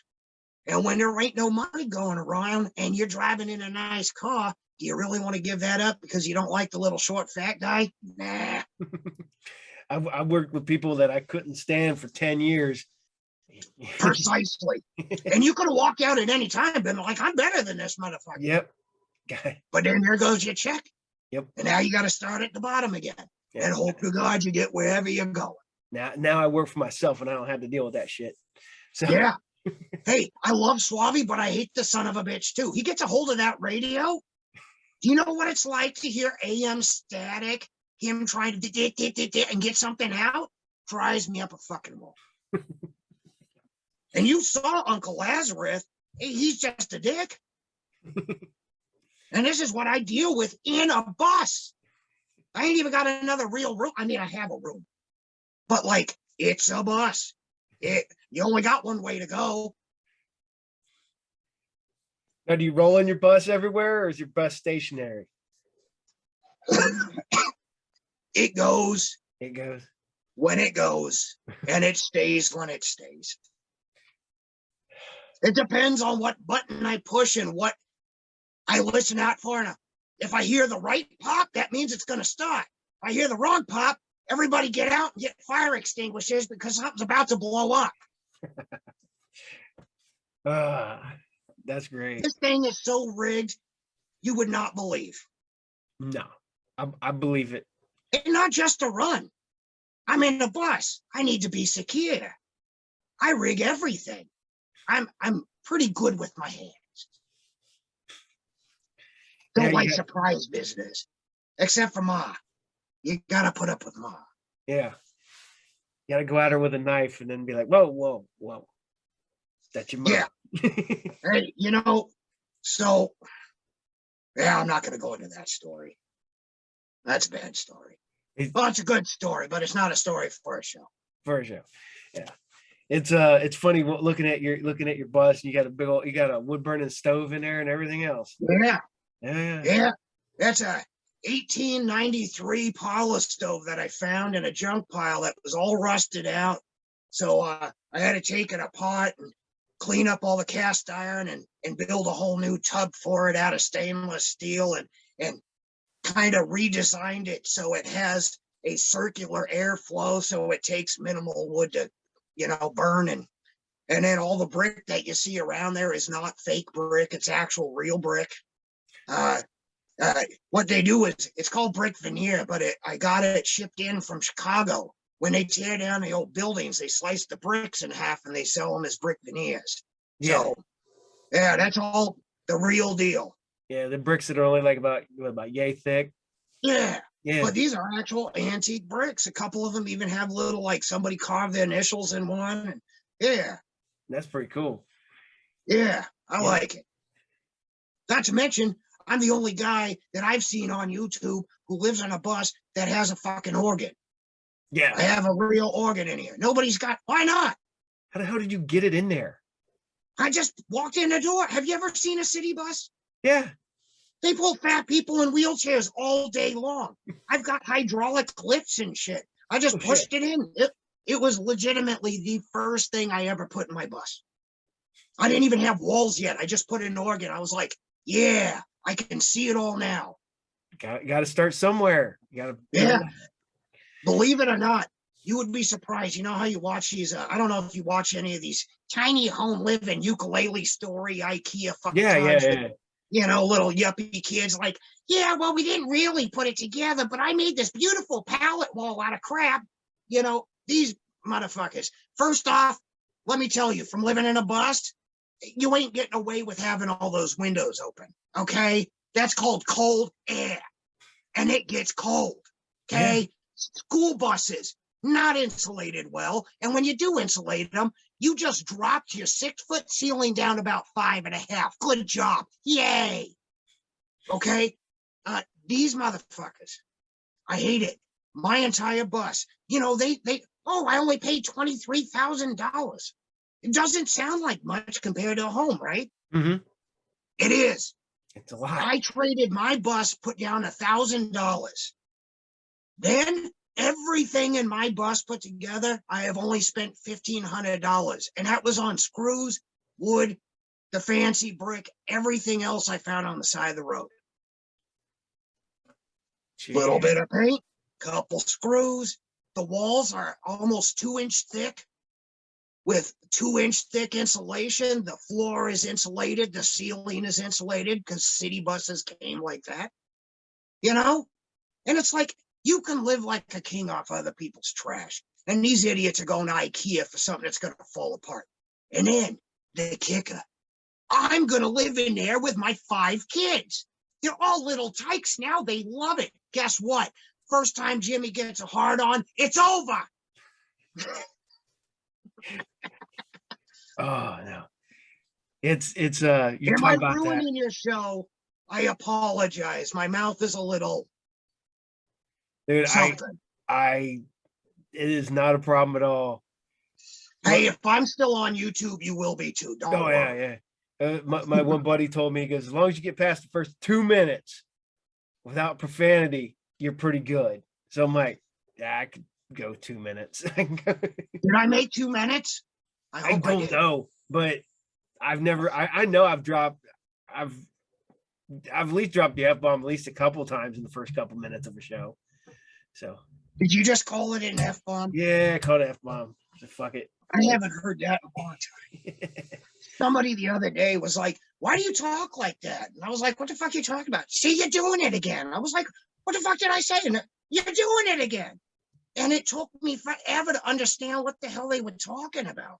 B: And when there ain't no money going around and you're driving in a nice car, do you really want to give that up because you don't like the little short fat guy? Nah.
A: I worked with people that I couldn't stand for 10 years.
B: Precisely. And you could have walked out at any time and been like, I'm better than this motherfucker.
A: Yep. Okay.
B: But then there goes your check.
A: Yep.
B: And now you got to start at the bottom again and hope to God you get wherever you're going.
A: Now I work for myself and I don't have to deal with that shit. So
B: yeah. Hey, I love Suave, but I hate the son of a bitch too. He gets a hold of that radio. Do you know what it's like to hear AM static? Him trying to and get something out drives me up a fucking wall. And you saw Uncle Lazarus. Hey, he's just a dick. And this is what I deal with in a bus. I ain't even got another real room. I mean, I have a room, but like, it's a bus. You only got one way to go.
A: Now, do you roll in your bus everywhere, or is your bus stationary?
B: It goes.
A: It goes
B: when it goes, and it stays when it stays. It depends on what button I push and what I listen out for. And if I hear the right pop, that means it's going to start. If I hear the wrong pop, everybody get out and get fire extinguishers because something's about to blow up.
A: That's great.
B: This thing is so rigged, you would not believe.
A: No, I believe it.
B: It's not just a run. I'm in a bus. I need to be secure. I rig everything. I'm pretty good with my hands. Don't like surprise business, except for Ma. You gotta put up with Ma.
A: Yeah. You gotta go at her with a knife and then be like, whoa. That's your mom.
B: Yeah. Hey, so yeah, I'm not gonna go into that story. That's a bad story. Well, it's a good story, but it's not a story for a show.
A: For a show. Yeah. It's funny looking at your bus. You got a wood burning stove in there and everything else.
B: Yeah. That's a 1893 Paula stove that I found in a junk pile that was all rusted out. So I had to take it apart and clean up all the cast iron and build a whole new tub for it out of stainless steel and kind of redesigned it so it has a circular airflow so it takes minimal wood to burn, and then all the brick that you see around there is not fake brick, it's actual real brick. What they do is, it's called brick veneer, but I got it shipped in from Chicago. When they tear down the old buildings, they slice the bricks in half and they sell them as brick veneers.
A: Yeah.
B: So yeah, that's all the real deal.
A: Yeah, the bricks that are only like about yay thick.
B: Yeah. But these are actual antique bricks. A couple of them even have little, like, somebody carved their initials in one. And yeah.
A: That's pretty cool.
B: Yeah, I like it. Not to mention, I'm the only guy that I've seen on YouTube who lives on a bus that has a fucking organ.
A: Yeah.
B: I have a real organ in here. Nobody's got, why not?
A: How the hell did you get it in there?
B: I just walked in the door. Have you ever seen a city bus?
A: Yeah.
B: They pull fat people in wheelchairs all day long. I've got hydraulic lifts and shit. I just pushed it in. It was legitimately the first thing I ever put in my bus. I didn't even have walls yet. I just put in an organ. I was like, yeah, I can see it all now.
A: Got to start somewhere.
B: Yeah. Believe it or not, you would be surprised. You know how you watch these, I don't know if you watch any of these tiny home living ukulele story IKEA fucking little yuppie kids like, yeah, well, we didn't really put it together, but I made this beautiful pallet wall out of crap. These motherfuckers. First off, let me tell you, from living in a bus, you ain't getting away with having all those windows open, okay? That's called cold air, and it gets cold, okay? Yeah. School buses, not insulated well, and when you do insulate them, you just dropped your 6-foot ceiling down about 5.5. Good job. Yay. Okay? These motherfuckers, I hate it. My entire bus, I only paid $23,000. It doesn't sound like much compared to a home, right?
A: Mm-hmm.
B: It is.
A: It's a lot.
B: I traded my bus, put down $1,000. Then everything in my bus put together, I have only spent $1,500. And that was on screws, wood, the fancy brick, everything else I found on the side of the road. Little bit of paint, couple screws. The walls are almost 2-inch thick. with 2-inch thick insulation. The floor is insulated. The ceiling is insulated because city buses came like that, you know? And it's like, you can live like a king off other people's trash. And these idiots are going to IKEA for something that's going to fall apart. And then the kicker, I'm going to live in there with my 5 kids. They're all little tykes now. They love it. Guess what? First time Jimmy gets a hard on, it's over.
A: Oh no. It's you
B: Am
A: talk
B: I
A: about that.
B: ruining your show? I apologize. My mouth is a little
A: Dude,
B: something.
A: it is not a problem at all.
B: Hey, if I'm still on YouTube, you will be too. Don't worry.
A: Yeah. My one buddy told me, he goes, as long as you get past the first 2 minutes without profanity, you're pretty good. So I'm like, yeah, I could go 2 minutes.
B: Did I make 2 minutes?
A: I don't know, but I've never. I know I've at least dropped the F-bomb at least a couple times in the first couple minutes of a show. So
B: Did you just call it an F-bomb?
A: yeah, I called it F-bomb. So fuck it.
B: I haven't heard that in a long time. Somebody the other day was like, why do you talk like that? And I was like, what the fuck are you talking about? See, you're doing it again. I was like, what the fuck did I say? And you're doing it again. And it took me forever to understand what the hell they were talking about.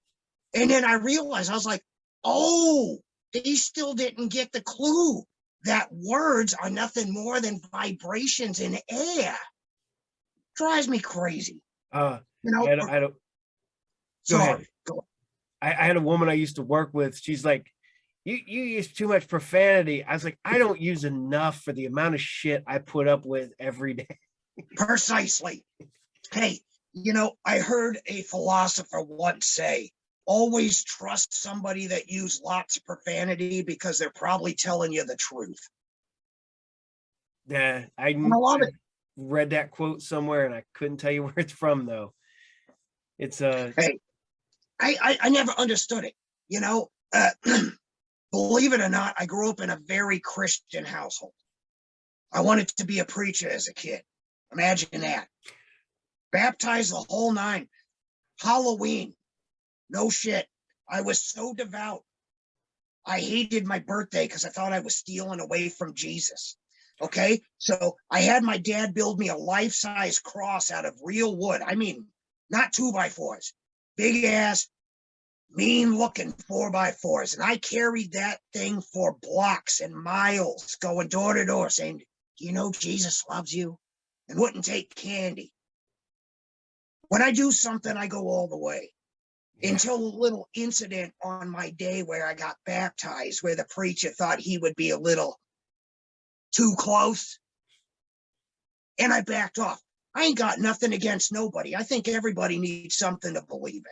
B: And then I realized, I was like, oh, they still didn't get the clue that words are nothing more than vibrations in air. Drives me crazy.
A: You
B: know,
A: I don't.
B: Sorry.
A: I had a woman I used to work with. She's like, you use too much profanity. I was like, I don't use enough for the amount of shit I put up with every day.
B: Precisely. Hey, I heard a philosopher once say, always trust somebody that used lots of profanity because they're probably telling you the truth.
A: Yeah, I
B: love it.
A: Read that quote somewhere and I couldn't tell you where it's from though. It's
B: hey, I never understood it. Believe it or not, I grew up in a very Christian household. I wanted to be a preacher as a kid. Imagine that. Baptized the whole 9. Halloween. No shit. I was so devout. I hated my birthday because I thought I was stealing away from Jesus. Okay? So I had my dad build me a life-size cross out of real wood. I mean, not 2x4s. Big ass, mean looking 4x4s. And I carried that thing for blocks and miles, going door to door saying, do you know Jesus loves you? And wouldn't take candy. When I do something, I go all the way. Yeah. Until a little incident on my day where I got baptized, where the preacher thought he would be a little too close. And I backed off. I ain't got nothing against nobody. I think everybody needs something to believe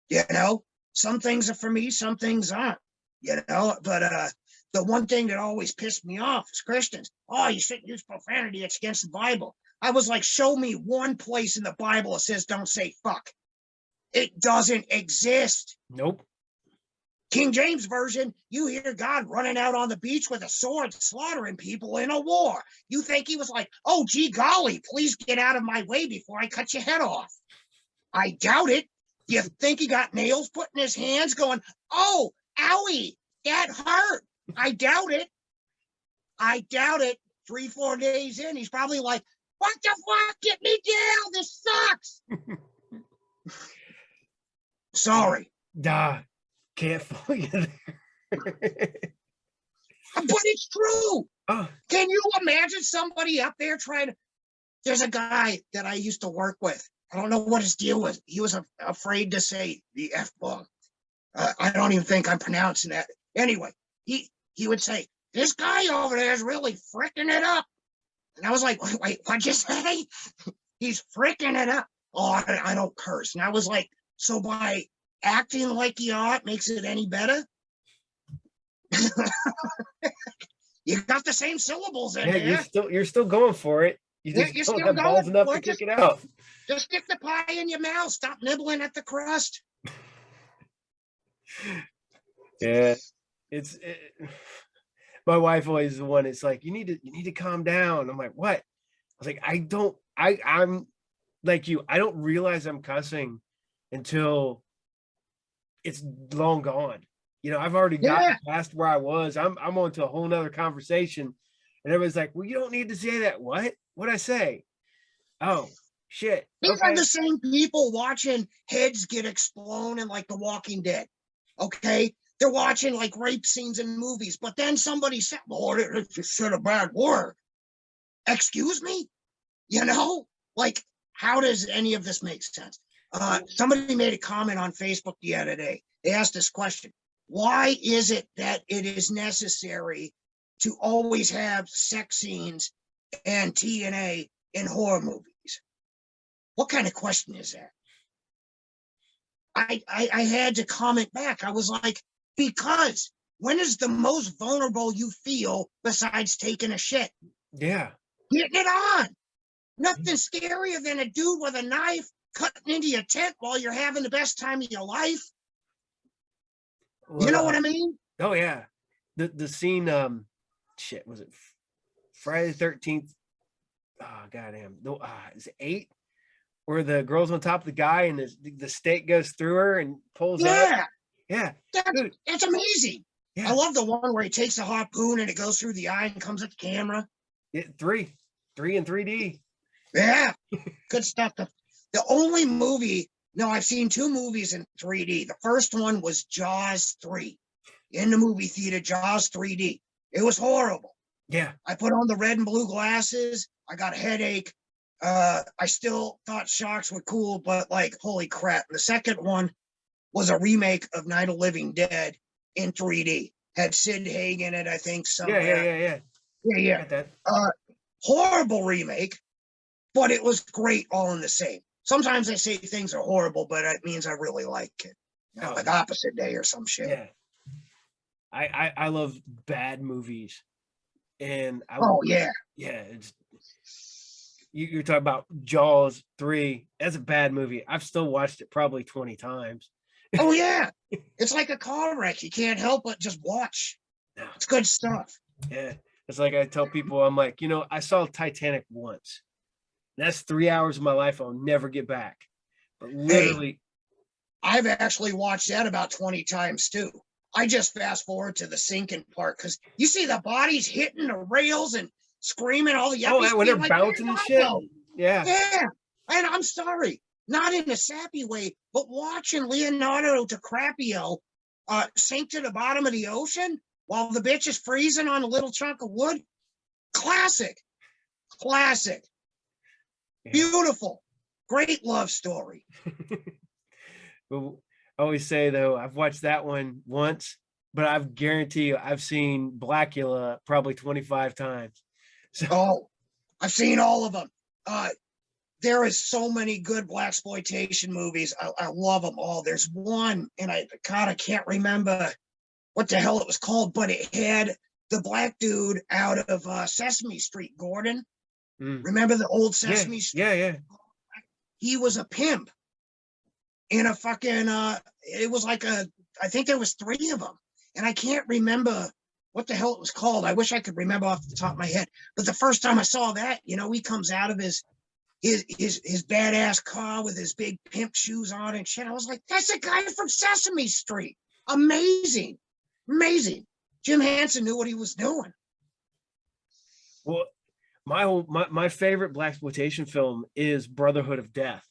B: in. Some things are for me, some things aren't. But the one thing that always pissed me off is Christians. Oh, you shouldn't use profanity. It's against the Bible. I was like, show me one place in the Bible that says don't say fuck. It doesn't exist.
A: Nope.
B: King James Version, you hear God running out on the beach with a sword, slaughtering people in a war. You think he was like, oh, gee golly, please get out of my way before I cut your head off. I doubt it. You think he got nails put in his hands going, oh, owie, that hurt. I doubt it. 3-4 days in, he's probably like, what the fuck? Get me down. This sucks. Sorry.
A: Can't follow you there.
B: But it's true.
A: Oh.
B: Can you imagine somebody up there trying to... There's a guy that I used to work with. I don't know what his deal was. He was afraid to say the F-bomb. I don't even think I'm pronouncing that. Anyway, he would say, this guy over there is really fricking it up. And I was like, wait, what'd you say? He's fricking it up. Oh, I don't curse. And I was like, so by acting like you are, it makes it any better? You got the same syllables in there.
A: You're still going for it. You just don't have balls enough to kick it out.
B: Just stick the pie in your mouth. Stop nibbling at the crust.
A: Yeah, my wife always is the one. It's like you need to calm down. I'm like, what? I was like, I'm like you. I don't realize I'm cussing until it's long gone. You know, I've already
B: Yeah.
A: gotten past where I was. I'm on to a whole nother conversation. And everybody's like, well, you don't need to say that. What'd I say? Oh, shit.
B: These are
A: Okay.
B: the same people watching heads get exploded in like The Walking Dead. Okay. They're watching like rape scenes in movies, but then somebody said, Lord, it just said a bad word. Excuse me? You know, like, how does any of this make sense? Somebody made a comment on Facebook the other day. They asked this question: why is it that it is necessary to always have sex scenes and TNA in horror movies? What kind of question is that? I had to comment back. I was like, because when is the most vulnerable you feel besides taking a shit?
A: Yeah.
B: Getting it on. Nothing scarier than a dude with a knife cutting into your tent while you're having the best time of your life.
A: Well,
B: You know what I mean?
A: Oh yeah. The scene, shit, was it Friday the 13th? Oh goddamn. Is it 8? Where the girl's on top of the guy and the stake goes through her and pulls up. Yeah.
B: That's amazing.
A: Yeah.
B: I love the one where he takes a harpoon and it goes through the eye and comes at the camera.
A: 3 in 3D.
B: Yeah, good stuff. The only movie, no, I've seen 2 movies in 3D. The first one was Jaws 3 in the movie theater, Jaws 3D. It was horrible.
A: Yeah.
B: I put on the red and blue glasses. I got a headache. I still thought sharks were cool, but like, holy crap. The second one was a remake of Night of Living Dead in 3D. Had Sid Haig in it, I think, somewhere. Yeah.
A: That.
B: Horrible remake, but it was great all in the same. Sometimes I say things are horrible, but it means I really like it. You know, like Opposite Day or some shit.
A: Yeah. I love bad movies. And
B: yeah.
A: It's you're talking about Jaws 3. That's a bad movie. I've still watched it probably 20 times.
B: Oh yeah. It's like a car wreck. You can't help but just watch. It's good stuff.
A: Yeah. It's like I tell people, I'm like, you know, I saw Titanic once. That's 3 hours of my life I'll never get back. But literally,
B: I've actually watched that about 20 times too. I just fast forward to the sinking part because you see the bodies hitting the rails and screaming, all the yuppies
A: when they're
B: like,
A: bouncing and shit. Yeah.
B: And I'm sorry, not in a sappy way, but watching Leonardo DiCaprio sink to the bottom of the ocean while the bitch is freezing on a little chunk of wood. Classic. Yeah. Beautiful. Great love story.
A: Well, I always say though, I've watched that one once, but I guarantee you I've seen Blackula probably 25 times.
B: So I've seen all of them. There is so many good blaxploitation movies. I love them all. There's one, and I can't remember what the hell it was called, but it had the black dude out of Sesame Street, Gordon. Remember the old Sesame Street?
A: Yeah.
B: He was a pimp in a fucking, it was like I think there was 3 of them. And I can't remember what the hell it was called. I wish I could remember off the top of my head. But the first time I saw that, you know, he comes out of his badass car with his big pimp shoes on and shit. I was like, that's a guy from Sesame Street. Amazing. Jim Henson knew what he was doing.
A: Well, my favorite blaxploitation film is Brotherhood of Death.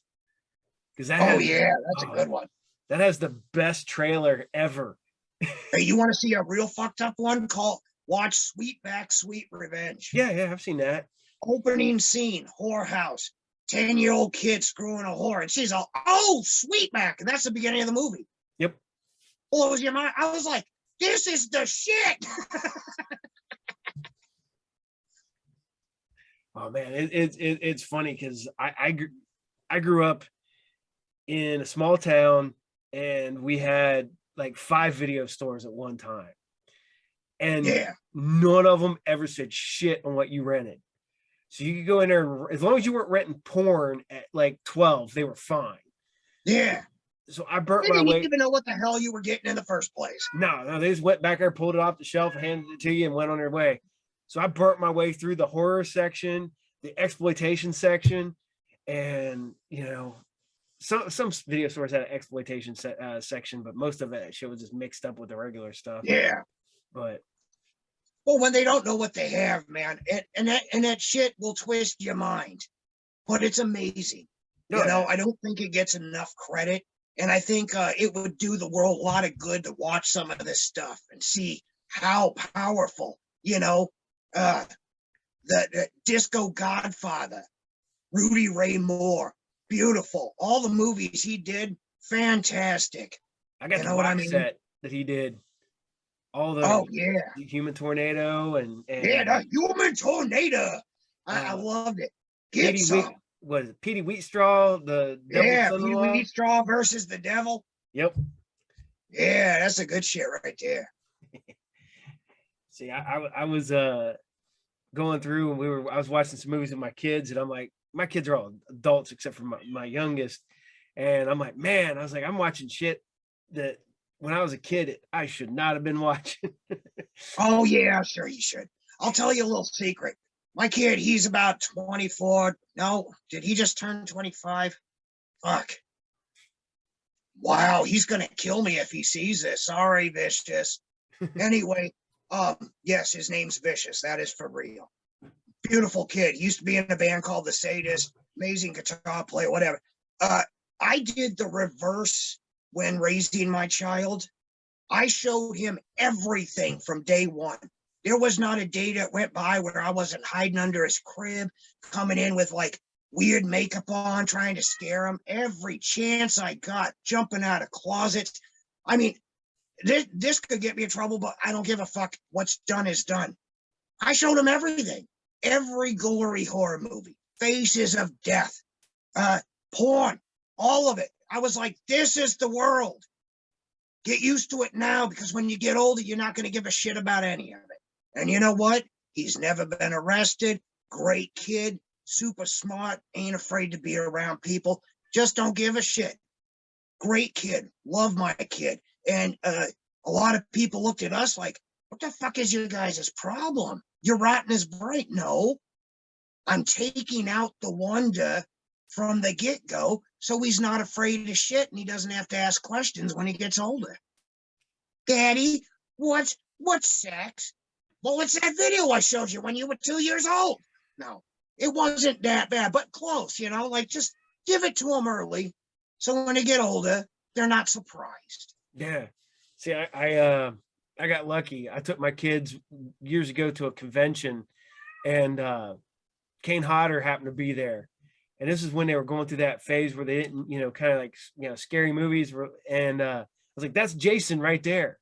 A: Because that
B: that's a good one.
A: That has the best trailer ever.
B: Hey, you want to see a real fucked up one? Watch Sweetback, Sweet Revenge.
A: Yeah, I've seen that.
B: Opening scene, whorehouse. 10-year-old kid screwing a whore, and she's all, oh, Sweetback, and that's the beginning of the movie.
A: Yep.
B: Blows your mind. I was like, this is the shit.
A: Oh man, it's funny because I grew up in a small town and we had like 5 video stores at one time, and none of them ever said shit on what you rented. So you could go in there, and as long as you weren't renting porn at like 12, they were fine.
B: Yeah.
A: So I burnt
B: my way. They didn't even know what the hell you were getting in the first place.
A: No, they just went back there, pulled it off the shelf, handed it to you, and went on their way. So I burnt my way through the horror section, the exploitation section, and you know, some video stores had an exploitation section, but most of that shit was just mixed up with the regular stuff.
B: Yeah.
A: But
B: Well, when they don't know what they have, man, and that shit will twist your mind, but it's amazing. I don't think it gets enough credit, and I think it would do the world a lot of good to watch some of this stuff and see how powerful, the Disco Godfather, Rudy Ray Moore, beautiful. All the movies he did, fantastic.
A: I got the box set that he did. All the the Human Tornado and
B: the Human Tornado. I loved it. Get some.
A: Was it Petey Wheatstraw, the Devil's
B: Petey Wheatstraw versus the Devil.
A: Yep.
B: Yeah, that's a good shit right there.
A: See, I was going through and I was watching some movies with my kids, and I'm like, my kids are all adults except for my youngest, and I'm like, man, I was like, I'm watching shit that when I was a kid I should not have been watching.
B: Oh yeah, sure you should. I'll tell you a little secret. My kid, he's about 24. No, did he just turn 25? Fuck. Wow, he's gonna kill me if he sees this. Sorry, Vicious. Anyway, yes, his name's Vicious. That is for real. Beautiful kid. He used to be in a band called The Sadists. Amazing guitar player, whatever. I did the reverse when raising my child. I showed him everything from day one. There was not a day that went by where I wasn't hiding under his crib, coming in with like weird makeup on, trying to scare him. Every chance I got, jumping out of closets. I mean, this could get me in trouble, but I don't give a fuck. What's done is done. I showed him everything. Every gory horror movie, Faces of Death, porn, all of it. I was like, this is the world. Get used to it now, because when you get older, you're not going to give a shit about any of it. And you know what? He's never been arrested. Great kid, super smart, ain't afraid to be around people. Just don't give a shit. Great kid. Love my kid. And a lot of people looked at us like, what the fuck is your guys' problem? You're rotting his brain. No, I'm taking out the wonder from the get-go so he's not afraid of shit and he doesn't have to ask questions when he gets older. Daddy, what's sex? Well, it's that video I showed you when you were 2 years old. No, it wasn't that bad, but close, like just give it to them early so when they get older, they're not surprised.
A: Yeah. See, I got lucky. I took my kids years ago to a convention, and Kane Hodder happened to be there. And this is when they were going through that phase where they didn't, kind of like, scary movies. And I was like, that's Jason right there.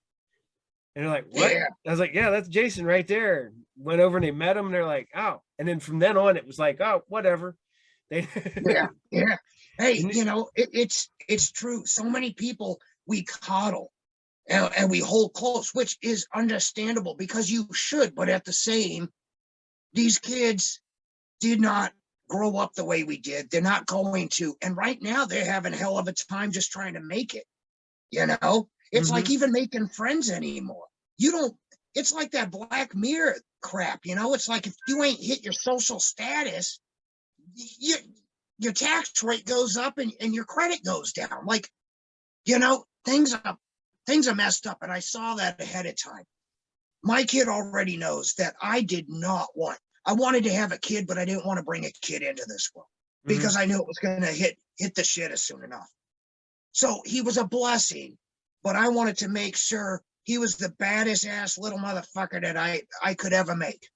A: And they're like, what? Yeah. I was like, yeah, that's Jason right there. Went over and they met him. And they're like, oh. And then from then on, it was like, oh, whatever.
B: Yeah. Hey, it's true. So many people we coddle and we hold close, which is understandable because you should. But at the same, these kids did not grow up the way we did. They're not going to. And right now they're having a hell of a time just trying to make it. It's like even making friends anymore. It's like that Black Mirror crap. It's like if you ain't hit your social status, your tax rate goes up and your credit goes down. Like, things are messed up. And I saw that ahead of time. My kid already knows that I wanted to have a kid, but I didn't want to bring a kid into this world because I knew it was going to hit the shit soon enough. So he was a blessing, but I wanted to make sure he was the baddest ass little motherfucker that I could ever make.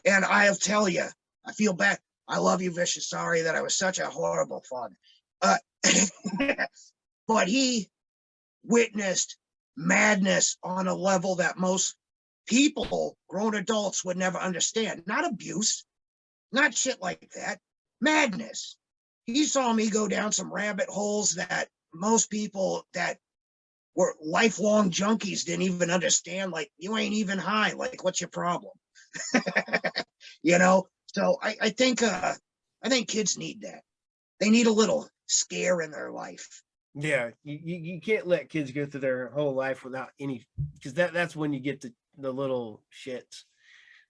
B: And I'll tell you, I feel bad. I love you, Vicious. Sorry that I was such a horrible father. But he witnessed madness on a level that most people, grown adults, would never understand. Not abuse, not shit like that. Madness. He saw me go down some rabbit holes that most people that were lifelong junkies didn't even understand. Like, you ain't even high. Like, what's your problem? So I think kids need that. They need a little scare in their life.
A: Yeah, you can't let kids go through their whole life without any, because that's when you get the little shits.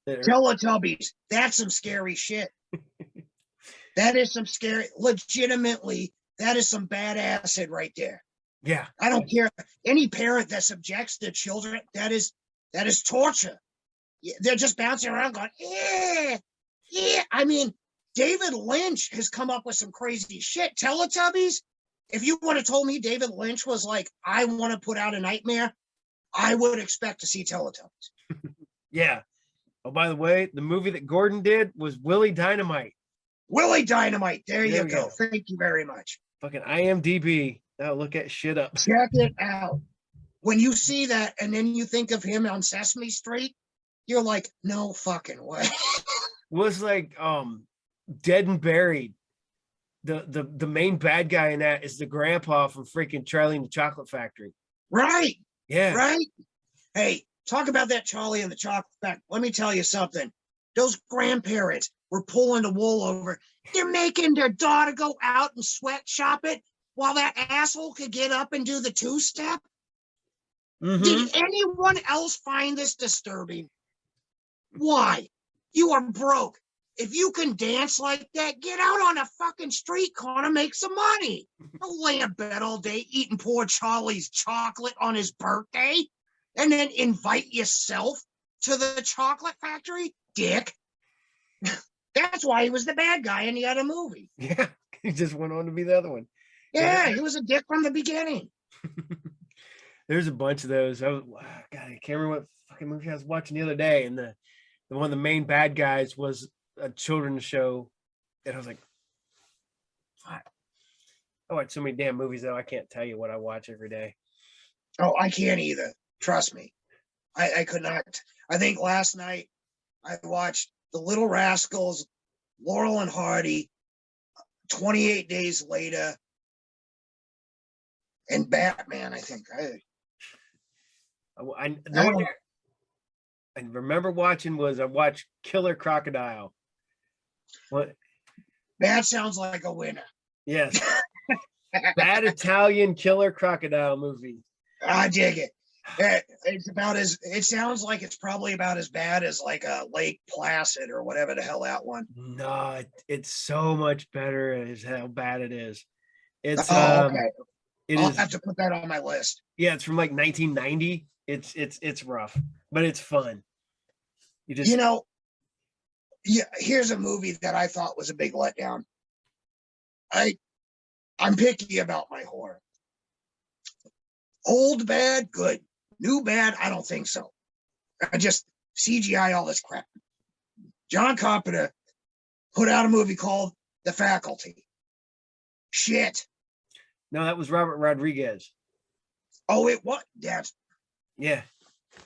B: Teletubbies, that's some scary shit. That is some scary, legitimately, that is some bad acid right there.
A: Yeah.
B: I don't care. Any parent that subjects their children, that is torture. They're just bouncing around going, yeah, yeah. I mean, David Lynch has come up with some crazy shit. Teletubbies, if you would have told me David Lynch was like, I want to put out a nightmare, I would expect to see Teletubbies.
A: Yeah. Oh, by the way, the movie that Gordon did was Willie Dynamite.
B: Willie Dynamite. There you
A: we
B: go. Thank you very much.
A: Fucking IMDb. Now look at shit up.
B: Check it out. When you see that and then you think of him on Sesame Street, you're like, no fucking way.
A: Was like Dead and Buried. The main bad guy in that is the grandpa from freaking Charlie and the Chocolate Factory.
B: Right.
A: Yeah.
B: Right. Hey, talk about that Charlie and the Chocolate Factory. Let me tell you something. Those grandparents were pulling the wool over. They're making their daughter go out and sweatshop it while that asshole could get up and do the two-step.
A: Mm-hmm.
B: Did anyone else find this disturbing? Why? You are broke. If you can dance like that, get out on a fucking street corner, make some money. Don't lay in bed all day eating poor Charlie's chocolate on his birthday and then invite yourself to the chocolate factory, dick. That's why he was the bad guy in the other movie.
A: Yeah, he just went on to be the other one.
B: Yeah, he was a dick from the beginning.
A: There's a bunch of those. God, I can't remember what fucking movie I was watching the other day, and the one of the main bad guys was a children's show, and I was like, fuck. I watch so many damn movies though, I can't tell you what I watch every day.
B: Oh, I can't either. Trust me. I could not. I think last night I watched The Little Rascals, Laurel and Hardy, 28 Days Later, and Batman, I think.
A: I remember watching I watched Killer Crocodile. What?
B: That sounds like a winner.
A: Yes. Bad Italian Killer Crocodile movie.
B: I dig it. It sounds like it's probably about as bad as like a Lake Placid or whatever the hell that one.
A: No, it's so much better as how bad it is. It's
B: okay. I'll
A: is,
B: have to put that on my list.
A: Yeah, it's from like 1990. It's rough, but it's fun.
B: Here's a movie that I thought was a big letdown. I'm picky about my horror. Old bad, good. New bad, I don't think so. I just CGI all this crap. John Carpenter put out a movie called The Faculty. Shit.
A: No, that was Robert Rodriguez.
B: Oh, it what?
A: Yeah.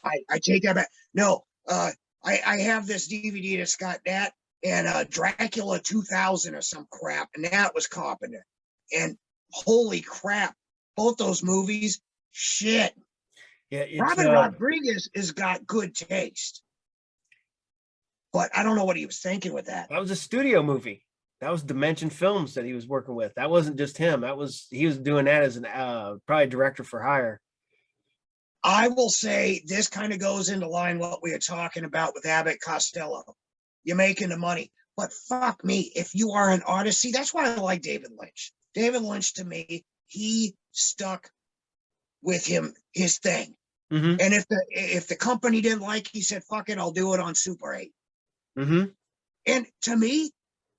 B: I take that back. No, I have this DVD that's got that and Dracula 2000 or some crap, and that was Carpenter. And holy crap, both those movies, shit.
A: Yeah,
B: Robert Rodriguez has got good taste, but I don't know what he was thinking with that.
A: That was a studio movie. That was Dimension Films that he was working with. That wasn't just him. He was doing that as an probably director for hire.
B: I will say this kind of goes into line what we are talking about with Abbott Costello. You're making the money, but fuck me, if you are an artist, see, that's why I like David Lynch. David Lynch, to me, he stuck with his thing.
A: Mm-hmm.
B: And if the company didn't like, he said, fuck it, I'll do it on Super 8.
A: Mm-hmm.
B: And to me,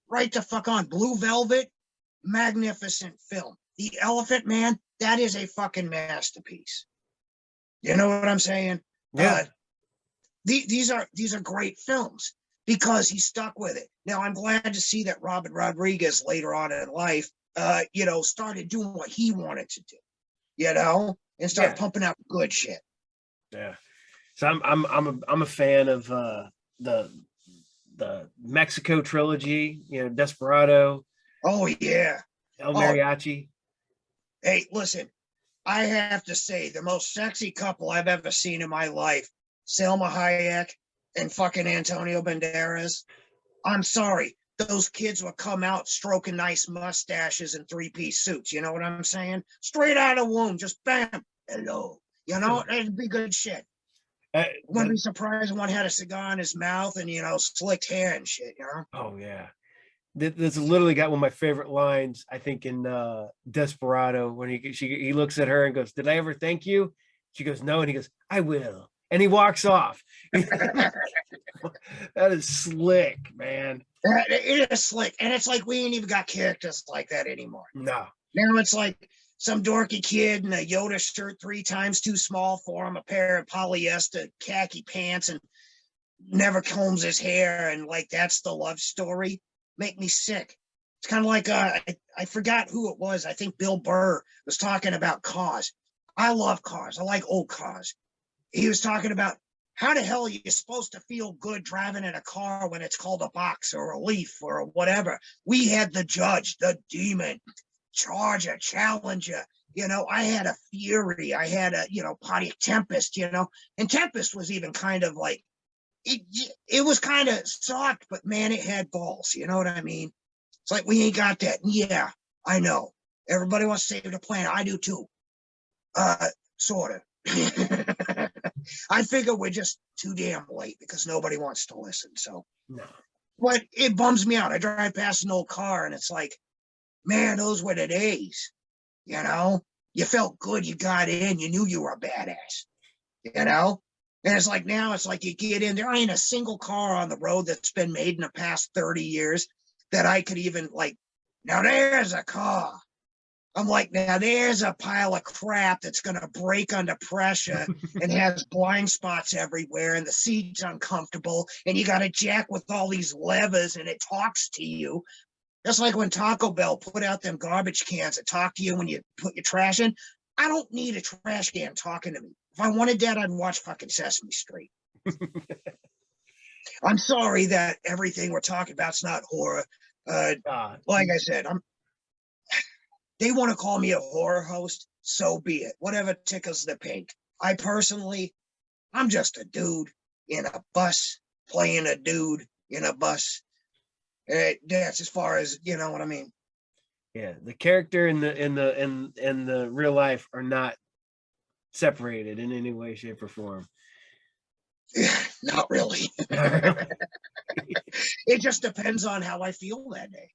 B: right the fuck on. Blue Velvet, magnificent film. The Elephant Man, that is a fucking masterpiece. You know what I'm saying?
A: Yeah.
B: These are great films because he stuck with it. Now I'm glad to see that Robert Rodriguez later on in life, started doing what he wanted to do, and started pumping out good shit.
A: Yeah. So I'm a fan of the Mexico trilogy, Desperado.
B: Oh yeah.
A: El Mariachi.
B: Hey, listen, I have to say the most sexy couple I've ever seen in my life, Selma Hayek and fucking Antonio Banderas. I'm sorry. Those kids would come out stroking nice mustaches and three-piece suits. You know what I'm saying? Straight out of the womb, just bam, hello. It'd be good shit. Wouldn't be surprised if one had a cigar in his mouth and, slicked hair and shit,
A: Oh, yeah. That's literally got one of my favorite lines, I think, in Desperado, when he looks at her and goes, "Did I ever thank you?" She goes, "No," and he goes, "I will," and he walks off. That is slick, man.
B: It is slick, and it's like we ain't even got characters like that anymore.
A: No.
B: Now it's like some dorky kid in a Yoda shirt 3 times too small for him, a pair of polyester khaki pants, and never combs his hair, and like that's the love story. Make me sick. It's kind of like I forgot who it was. I think Bill Burr was talking about cars. I love cars. I like old cars. He was talking about how the hell are you supposed to feel good driving in a car when it's called a box or a leaf or whatever. We had the Judge, the Demon, Charger, Challenger. I had a Fury. I had a Pontiac Tempest. And Tempest was even kind of like it was kind of soft, but man, it had balls. You know what I mean? It's like we ain't got that. Yeah, I know. Everybody wants to save the planet. I do too. Sort of. I figure we're just too damn late because nobody wants to listen. So,
A: no.
B: But it bums me out. I drive past an old car and it's like, man, those were the days. You felt good. You got in. You knew you were a badass. And it's like now it's like you get in, there ain't a single car on the road that's been made in the past 30 years that I could even like, now there's a car. I'm like, now there's a pile of crap that's going to break under pressure and has blind spots everywhere and the seat's uncomfortable and you got to jack with all these levers and it talks to you. Just like when Taco Bell put out them garbage cans that talk to you when you put your trash in. I don't need a trash can talking to me. If I wanted that, I'd watch fucking Sesame Street. I'm sorry that everything we're talking about is not horror. Like I said, they want to call me a horror host, so be it. Whatever tickles the pink. I personally, I'm just a dude in a bus playing a dude in a bus. That's as far as you know what I mean.
A: Yeah, the character and the real life are not separated in any way, shape, or form.
B: Not really. It just depends on how I feel that day.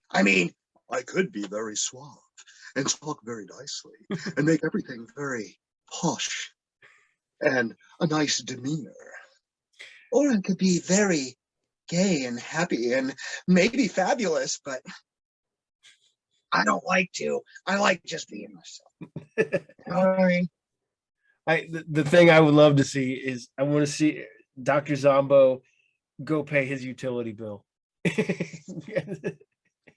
B: I mean, I could be very suave and talk very nicely and make everything very posh and a nice demeanor. Or I could be very gay and happy and maybe fabulous, but I don't like to. I like just being myself. You know what I mean?
A: The thing I would love to see is I want to see Dr. Zombo go pay his utility bill.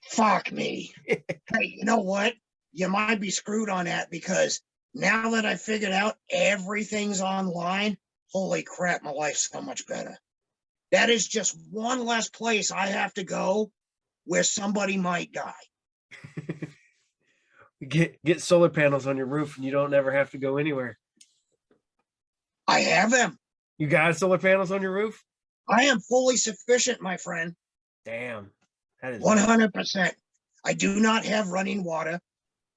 B: Fuck me. Hey, you know what? You might be screwed on that because now that I figured out everything's online, holy crap, my life's so much better. That is just one less place I have to go where somebody might die.
A: Get solar panels on your roof and you don't ever have to go anywhere.
B: I have them.
A: You got solar panels on your roof?
B: I am fully sufficient, my friend.
A: Damn. That is
B: 100%. I do not have running water.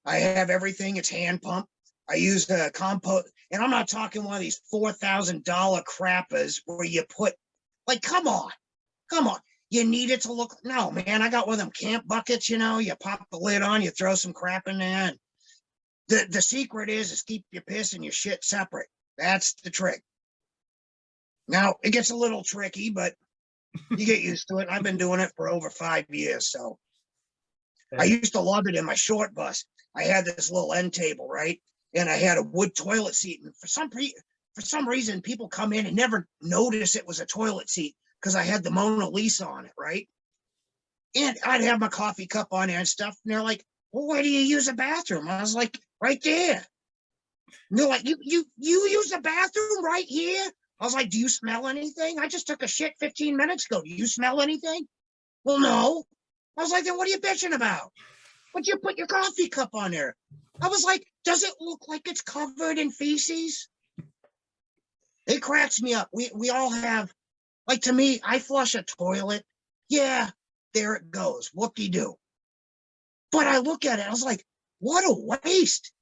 B: I have everything. It's hand pump. I use a compost, and I'm not talking one of these $4,000 crappers where you put, like, come on. You need it to look, no, man, I got one of them camp buckets, you pop the lid on, you throw some crap in there. And the secret is keep your piss and your shit separate. That's the trick. Now, it gets a little tricky, but you get used to it. I've been doing it for over 5 years, so. I used to love it in my short bus. I had this little end table, right? And I had a wood toilet seat. And for some reason, people come in and never notice it was a toilet seat because I had the Mona Lisa on it, right? And I'd have my coffee cup on there and stuff. And they're like, well, where do you use a bathroom? I was like, right there. And they're like, you use the bathroom right here? I was like, do you smell anything? I just took a shit 15 minutes ago. Do you smell anything? Well, no. I was like, then what are you bitching about? But you put your coffee cup on there. I was like, does it look like it's covered in feces? It cracks me up. We all have, like, to me, I flush a toilet. Yeah, there it goes. Whoop-de-doo. But I look at it, I was like, what a waste.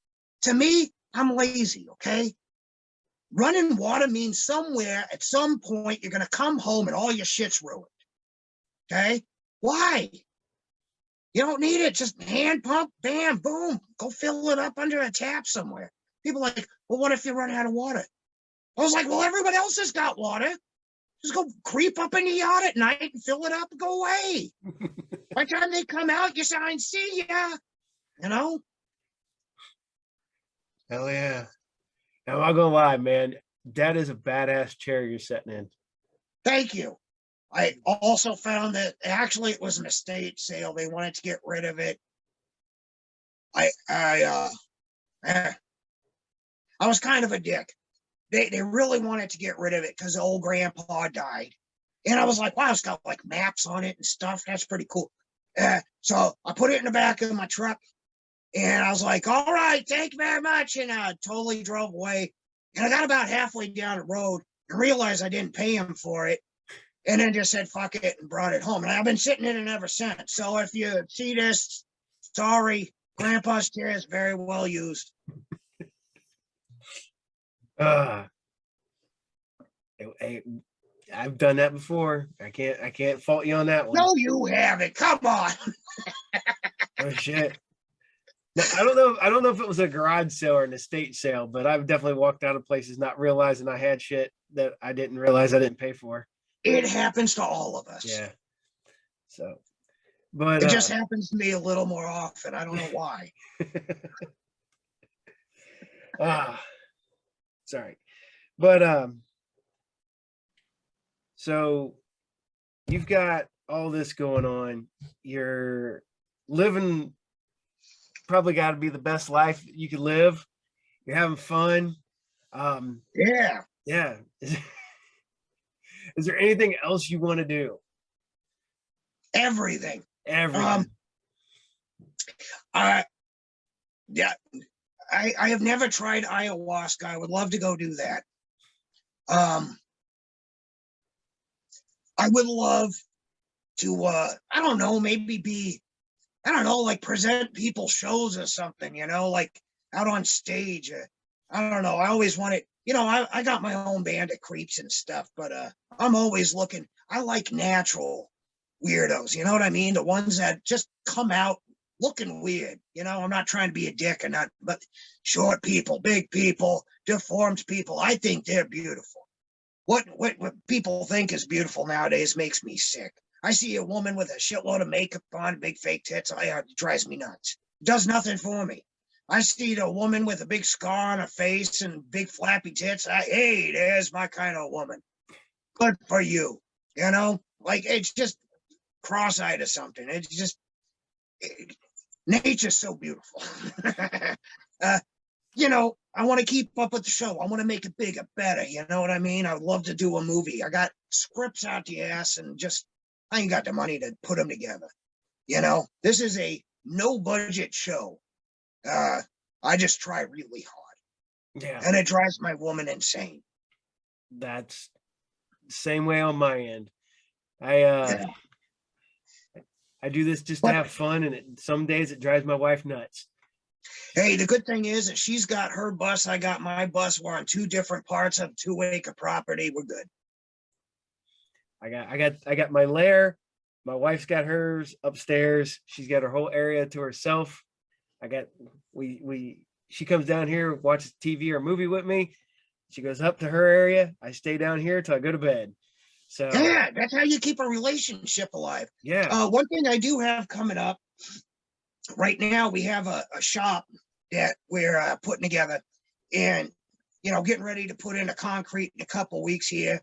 B: To me, I'm lazy, okay? Running water means somewhere at some point you're going to come home and all your shit's ruined. Okay? Why? You don't need it. Just hand pump, bam, boom. Go fill it up under a tap somewhere. People are like, well, what if you run out of water? I was like, well, everybody else has got water. Just go creep up in the yard at night and fill it up and go away. By the time they come out, you sign, see ya. You know?
A: Hell yeah. Now, I'm not gonna lie, man. That is a badass chair you're sitting in.
B: Thank you. I also found that actually it was an estate sale. They wanted to get rid of it. I was kind of a dick. They really wanted to get rid of it because old grandpa died. And I was like, wow, it's got like maps on it and stuff. That's pretty cool. So I put it in the back of my truck and I was like, all right, thank you very much. And I totally drove away. And I got about halfway down the road and realized I didn't pay him for it. And then just said, fuck it, and brought it home. And I've been sitting in it ever since. So if you see this, sorry, grandpa's chair is very well used.
A: Hey, I've done that before. I can't fault you on that one.
B: No, you haven't. Come on.
A: Oh shit. Now, I don't know if it was a garage sale or an estate sale, but I've definitely walked out of places not realizing I had shit that I didn't realize I didn't pay for.
B: It happens to all of us.
A: Yeah. So, but
B: it just happens to me a little more often. I don't know why.
A: Sorry. But so you've got all this going on. You're living probably got to be the best life you could live. You're having fun.
B: Yeah.
A: Is there anything else you want to do?
B: Everything.
A: Everything.
B: I have never tried ayahuasca. I would love to go do that. I would love to I don't know, maybe be, I don't know, like present people shows or something, you know, like out on stage. I don't know. I always wanted, you know, I got my own band of creeps and stuff, but I'm always looking. I like natural weirdos, you know what I mean? The ones that just come out looking weird. You know, I'm not trying to be a dick or not, but short people, big people, deformed people, I think they're beautiful. What people think is beautiful nowadays makes me sick. I see a woman with a shitload of makeup on, big fake tits. It drives me nuts. It does nothing for me. I see the woman with a big scar on her face and big flappy tits. Hey, there's my kind of woman. Good for you. You know, like it's just cross-eyed or something. It's just, nature's so beautiful. You know, I want to keep up with the show. I want to make it bigger, better. You know what I mean? I would love to do a movie. I got scripts out the ass and just, I ain't got the money to put them together. You know, this is a no budget show. I just try really hard.
A: Yeah.
B: And it drives my woman insane.
A: That's the same way on my end. I do this just to have fun, and some days it drives my wife nuts.
B: Hey, the good thing is that she's got her bus, I got my bus. We're on two different parts of 2-acre property. We're good.
A: I got my lair. My wife's got hers upstairs. She's got her whole area to herself. She comes down here, watches TV or movie with me. She goes up to her area. I stay down here till I go to bed. So
B: yeah, that's how you keep a relationship alive.
A: Yeah.
B: One thing I do have coming up right now, we have a shop that we're putting together, and you know, getting ready to put in a concrete in a couple weeks here,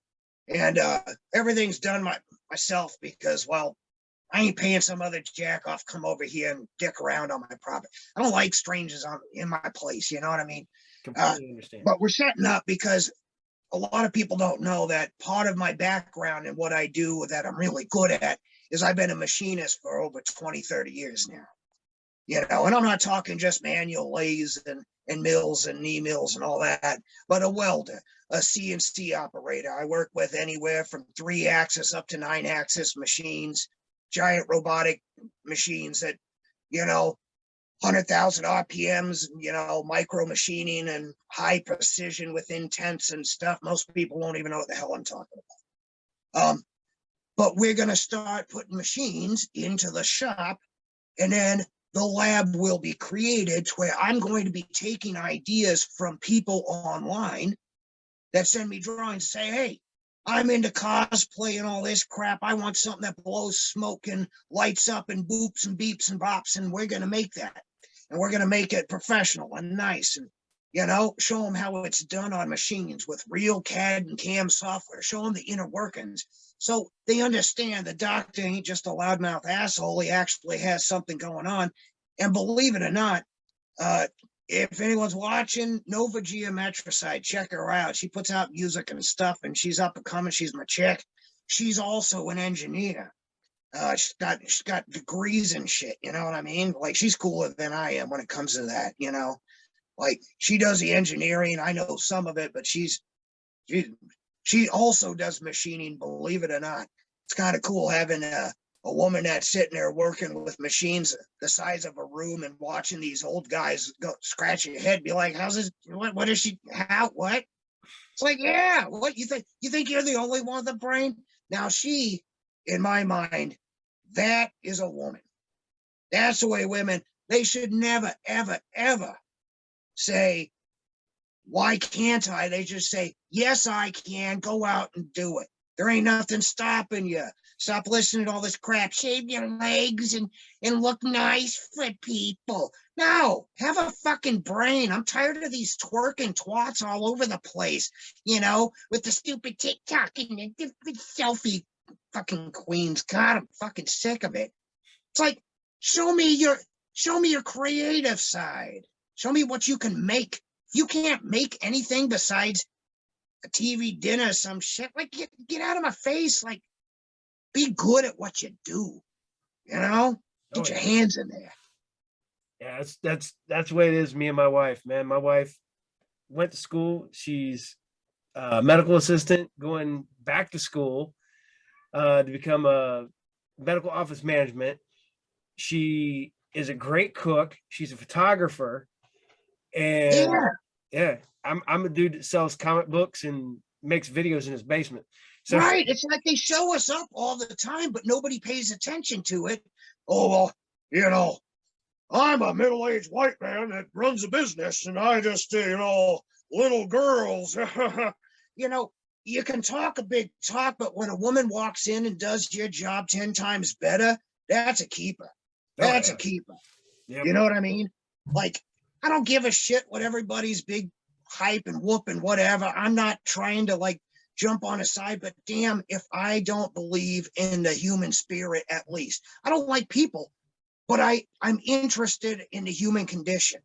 B: and everything's done myself because, well, I ain't paying some other jack off come over here and dick around on my property. I don't like strangers in my place. You know what I mean?
A: Completely understand.
B: But we're setting up because a lot of people don't know that part of my background and what I do that I'm really good at is I've been a machinist for over 20, 30 years now. You know, and I'm not talking just manual lathes and mills and knee mills and all that, but a welder, a CNC operator. I work with anywhere from 3-axis up to 9-axis machines, giant robotic machines that, you know, 100,000 RPMs, you know, micro machining and high precision with intents and stuff. Most people won't even know what the hell I'm talking about. but we're going to start putting machines into the shop, and then the lab will be created to where I'm going to be taking ideas from people online that send me drawings, say, hey, I'm into cosplay and all this crap. I want something that blows smoke and lights up and boops and beeps and bops, and we're going to make that. And we're going to make it professional and nice, and, you know, show them how it's done on machines with real CAD and CAM software, show them the inner workings. So they understand the doctor ain't just a loudmouth asshole. He actually has something going on. And believe it or not, if anyone's watching Nova Geometricide, check her out. She puts out music and stuff, and she's up and coming. She's my chick. She's also an engineer. She's got degrees and shit. You know what I mean? Like, she's cooler than I am when it comes to that. You know, like, she does the engineering. I know some of it, but she also does machining. Believe it or not, it's kind of cool having a woman that's sitting there working with machines the size of a room and watching these old guys go scratch your head, be like, how's this? What is she? How? What? It's like, yeah, what you think? You think you're the only one with a brain? Now she, in my mind, that is a woman. That's the way women, they should never, ever, ever say, why can't I? They just say, yes, I can. Go out and do it. There ain't nothing stopping you. Stop listening to all this crap. Shave your legs and look nice for people. No, have a fucking brain. I'm tired of these twerking twats all over the place, you know, with the stupid TikTok and the selfie fucking queens. God, I'm fucking sick of it. It's like, show me your creative side. Show me what you can make. If you can't make anything besides a TV dinner or some shit, like, get out of my face. Like, be good at what you do, you know? Get your hands in there.
A: Yeah, that's the way it is. Me and my wife, man. My wife went to school. She's a medical assistant, going back to school to become a medical office management. She is a great cook. She's a photographer, and yeah, I'm a dude that sells comic books and makes videos in his basement. So
B: right, it's like they show us up all the time, but nobody pays attention to it. Oh, well, you know, I'm a middle-aged white man that runs a business, and I just, you know, little girls. You know, you can talk a big talk, but when a woman walks in and does your job 10 times better, that's a keeper. That's a keeper. Yep. You know what I mean? Like, I don't give a shit what everybody's big hype and whoop and whatever. I'm not trying to, like, jump on a side, but damn if I don't believe in the human spirit. At least I don't like people, but I'm interested in the human condition,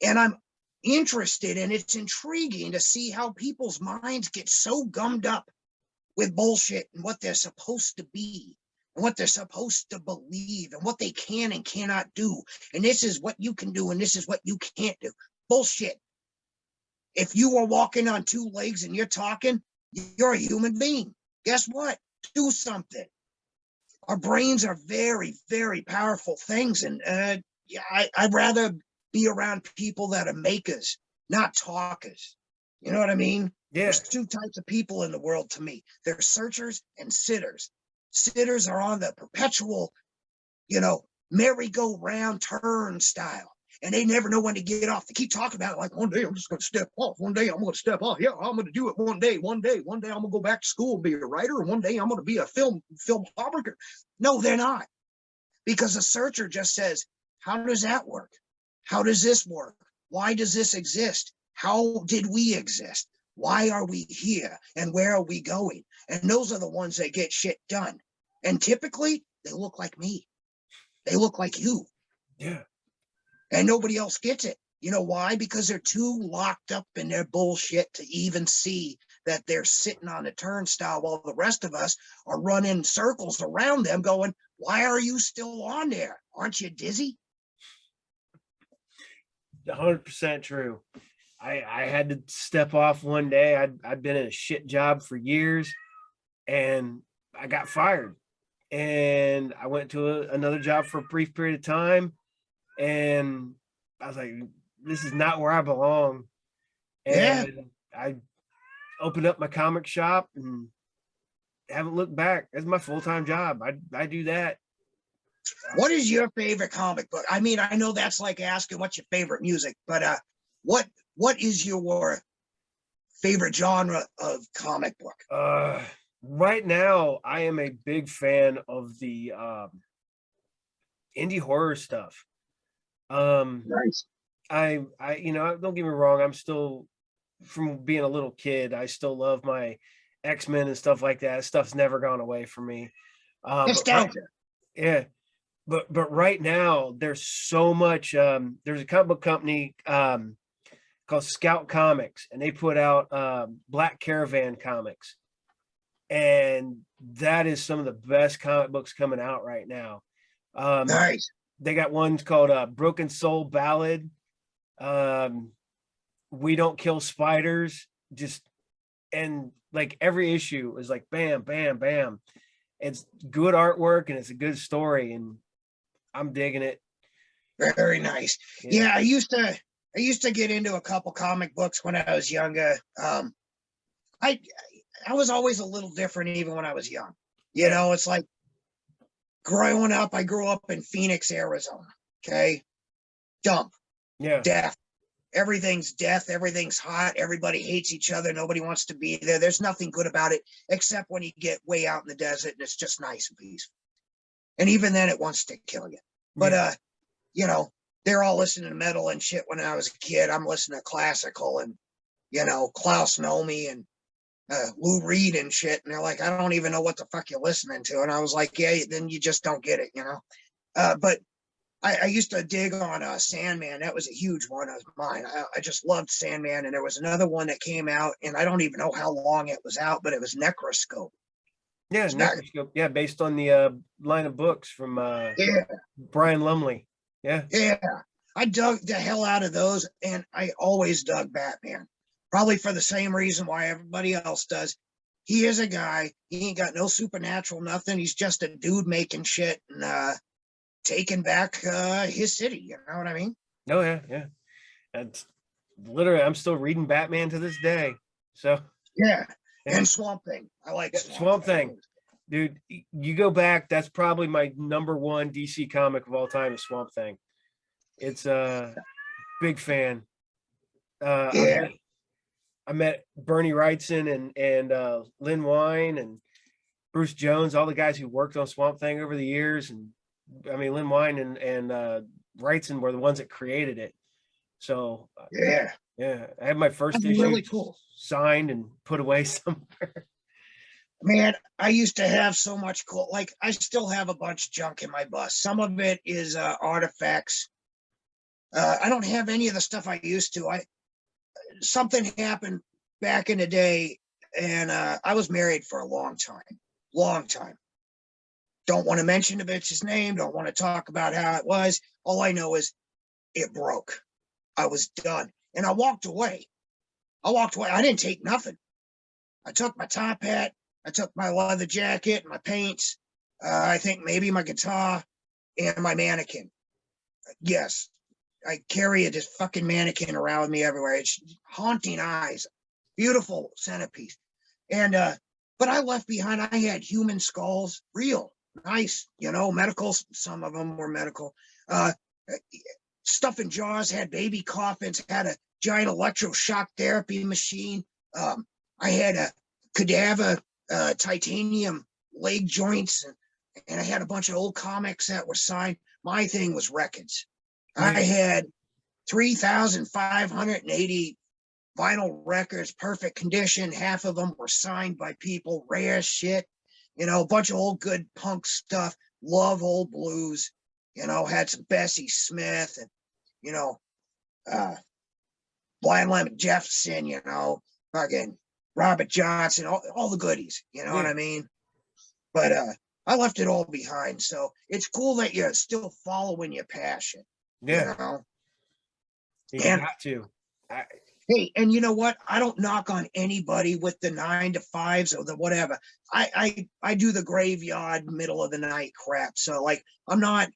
B: and I'm interested, and it's intriguing to see how people's minds get so gummed up with bullshit and what they're supposed to be and what they're supposed to believe and what they can and cannot do, and this is what you can do and this is what you can't do. Bullshit. If you are walking on two legs and you're talking, you're a human being. Guess what? Do something. Our brains are very, very powerful things. And I'd rather be around people that are makers, not talkers. You know what I mean? Yeah. There's two types of people in the world to me. There's searchers and sitters. Sitters are on the perpetual, you know, merry-go-round turnstile. And they never know when to get off. They keep talking about it like, one day I'm just going to step off. One day I'm going to step off. Yeah, I'm going to do it one day. One day I'm going to go back to school and be a writer. And one day I'm going to be a filmographer. No, they're not. Because a searcher just says, how does that work? How does this work? Why does this exist? How did we exist? Why are we here? And where are we going? And those are the ones that get shit done. And typically, they look like me. They look like you.
A: Yeah.
B: And nobody else gets it. You know why? Because they're too locked up in their bullshit to even see that they're sitting on a turnstile while the rest of us are running circles around them going, why are you still on there? Aren't you dizzy?
A: 100% true. I had to step off one day. I'd been in a shit job for years, and I got fired. And I went to another job for a brief period of time, and I was like, this is not where I belong. And I opened up my comic shop, and haven't looked back. That's my full-time job. I do that.
B: What is your favorite comic book? I mean, I know that's like asking what's your favorite music, but what what is your favorite genre of comic book?
A: Right now, I am a big fan of the indie horror stuff.
B: Nice.
A: You know, don't get me wrong. I'm still, from being a little kid, I still love my X-Men and stuff like that. Stuff's never gone away from me. But right,
B: Nostalgia.
A: yeah, but right now there's so much. There's a comic book company called Scout Comics, and they put out Black Caravan comics, and that is some of the best comic books coming out right now. Um,
B: Nice.
A: they got ones called Broken Soul Ballad, um, We Don't Kill Spiders, just, and like every issue is like bam, bam, bam. It's good artwork and it's a good story, and I'm digging it.
B: Very nice.
A: Yeah,
B: Yeah, I used to get into a couple comic books when I was younger. I I was always a little different even when I was young. You
A: yeah,
B: know, it's like growing up, I grew up in Phoenix, Arizona. Okay. Dump,
A: yeah,
B: death. Everything's death. Everything's hot. Everybody hates each other. Nobody wants to be there. There's nothing good about it except when you get way out in the desert and it's just nice and peaceful. And even then, it wants to kill you. But
A: yeah,
B: you know, they're all listening to metal and shit when I was a kid. I'm listening to classical and, Klaus Nomi and Lou Reed and shit. And they're like, I don't even know what the fuck you're listening to. And I was like, yeah, then you just don't get it. But I used to dig on Sandman. That was a huge one of mine. I just loved Sandman. And there was another one that came out, and I don't even know how long it was out, but it was Necroscope.
A: yeah.
B: It's back.
A: Necroscope. Yeah, based on the line of books from
B: Yeah,
A: Brian Lumley. Yeah,
B: yeah. I dug the hell out of those, and I always dug Batman. Probably for the same reason why everybody else does. He is a guy. He ain't got no supernatural nothing. He's just a dude making shit and taking back his city. You know what I mean?
A: oh yeah, yeah. And literally, I'm still reading Batman to this day. So
B: Yeah.
A: yeah,
B: And Swamp Thing. I like
A: yeah,
B: Swamp
A: Swamp
B: Thing.
A: Thing, dude. You go back, that's probably my number one DC comic of all time is Swamp Thing. It's a big fan. Uh, I
B: Yeah.
A: met I met Bernie Wrightson and Lynn Wine and Bruce Jones, all the guys who worked on Swamp Thing over the years. And I mean, Lynn Wine and Wrightson were the ones that created it. So
B: Yeah.
A: yeah, I had my first
B: That's
A: issue
B: really cool.
A: signed and put away somewhere.
B: Man, I used to have so much cool. Like, I still have a bunch of junk in my bus. Some of it is artifacts. I don't have any of the stuff I used to. Something happened back in the day, and I was married for a long time, long time. Don't want to mention the bitch's name. Don't want to talk about how it was. All I know is it broke. I was done, and I walked away. I walked away. I didn't take nothing. I took my top hat. I took my leather jacket, my paints. I think maybe my guitar and my mannequin. Yes, I carry this fucking mannequin around with me everywhere. It's haunting eyes, beautiful centerpiece. And but I left behind. I had human skulls, real nice, medical. Some of them were medical. Uh, Stuff in jars, had baby coffins, had a giant electroshock therapy machine. I had a cadaver titanium leg joints, and I had a bunch of old comics that were signed. My thing was records. I
A: Yeah,
B: had 3,580 vinyl records, perfect condition. Half of them were signed by people, rare shit. A bunch of old good punk stuff. Love old blues. Had some Bessie Smith and, you know, uh, Blind Lemon Jefferson, fucking Robert Johnson, all the goodies. You know what
A: yeah,
B: I mean? But I left it all behind. So it's cool that you're still following your passion, you
A: yeah.
B: know?
A: You
B: And
A: got to. I,
B: hey, and you know what? I don't knock on anybody with the 9 to 5s or the whatever. I do the graveyard middle of the night crap. So like I'm not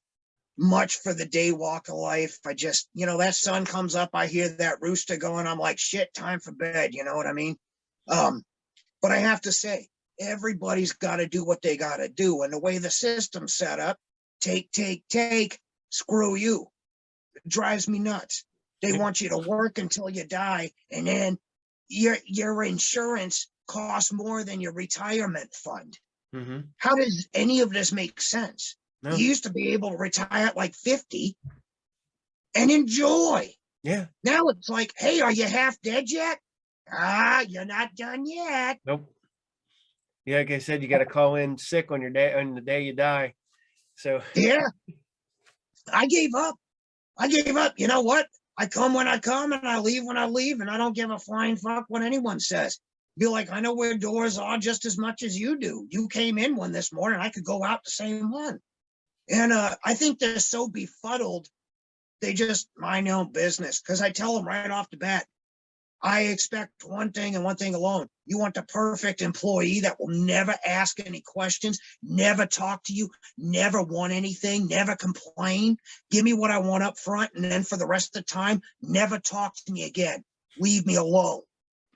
B: much for the day walk of life. I just, that sun comes up, I hear that rooster going, I'm like, shit, time for bed. You know what I mean? But I have to say, everybody's got to do what they got to do. And the way the system's set up, take, screw you. It drives me nuts. They want you to work until you die, and then your insurance costs more than your retirement fund.
A: Mm-hmm.
B: How does any of this make sense?
A: No.
B: You used to be able to retire at like 50 and enjoy.
A: Yeah.
B: Now it's like, hey, are you half dead yet? You're not done yet.
A: Nope. Yeah, like I said, you got to call in sick on the day you die. So
B: yeah, I gave up. You know what? I come when I come and I leave when I leave, and I don't give a flying fuck what anyone says. Be like, I know where doors are just as much as you do. You came in one this morning, I could go out the same one. And I think they're so befuddled, they just mind their own business. Because I tell them right off the bat, I expect one thing and one thing alone. You want the perfect employee that will never ask any questions, never talk to you, never want anything, never complain. Give me what I want up front, and then for the rest of the time, never talk to me again. Leave me alone.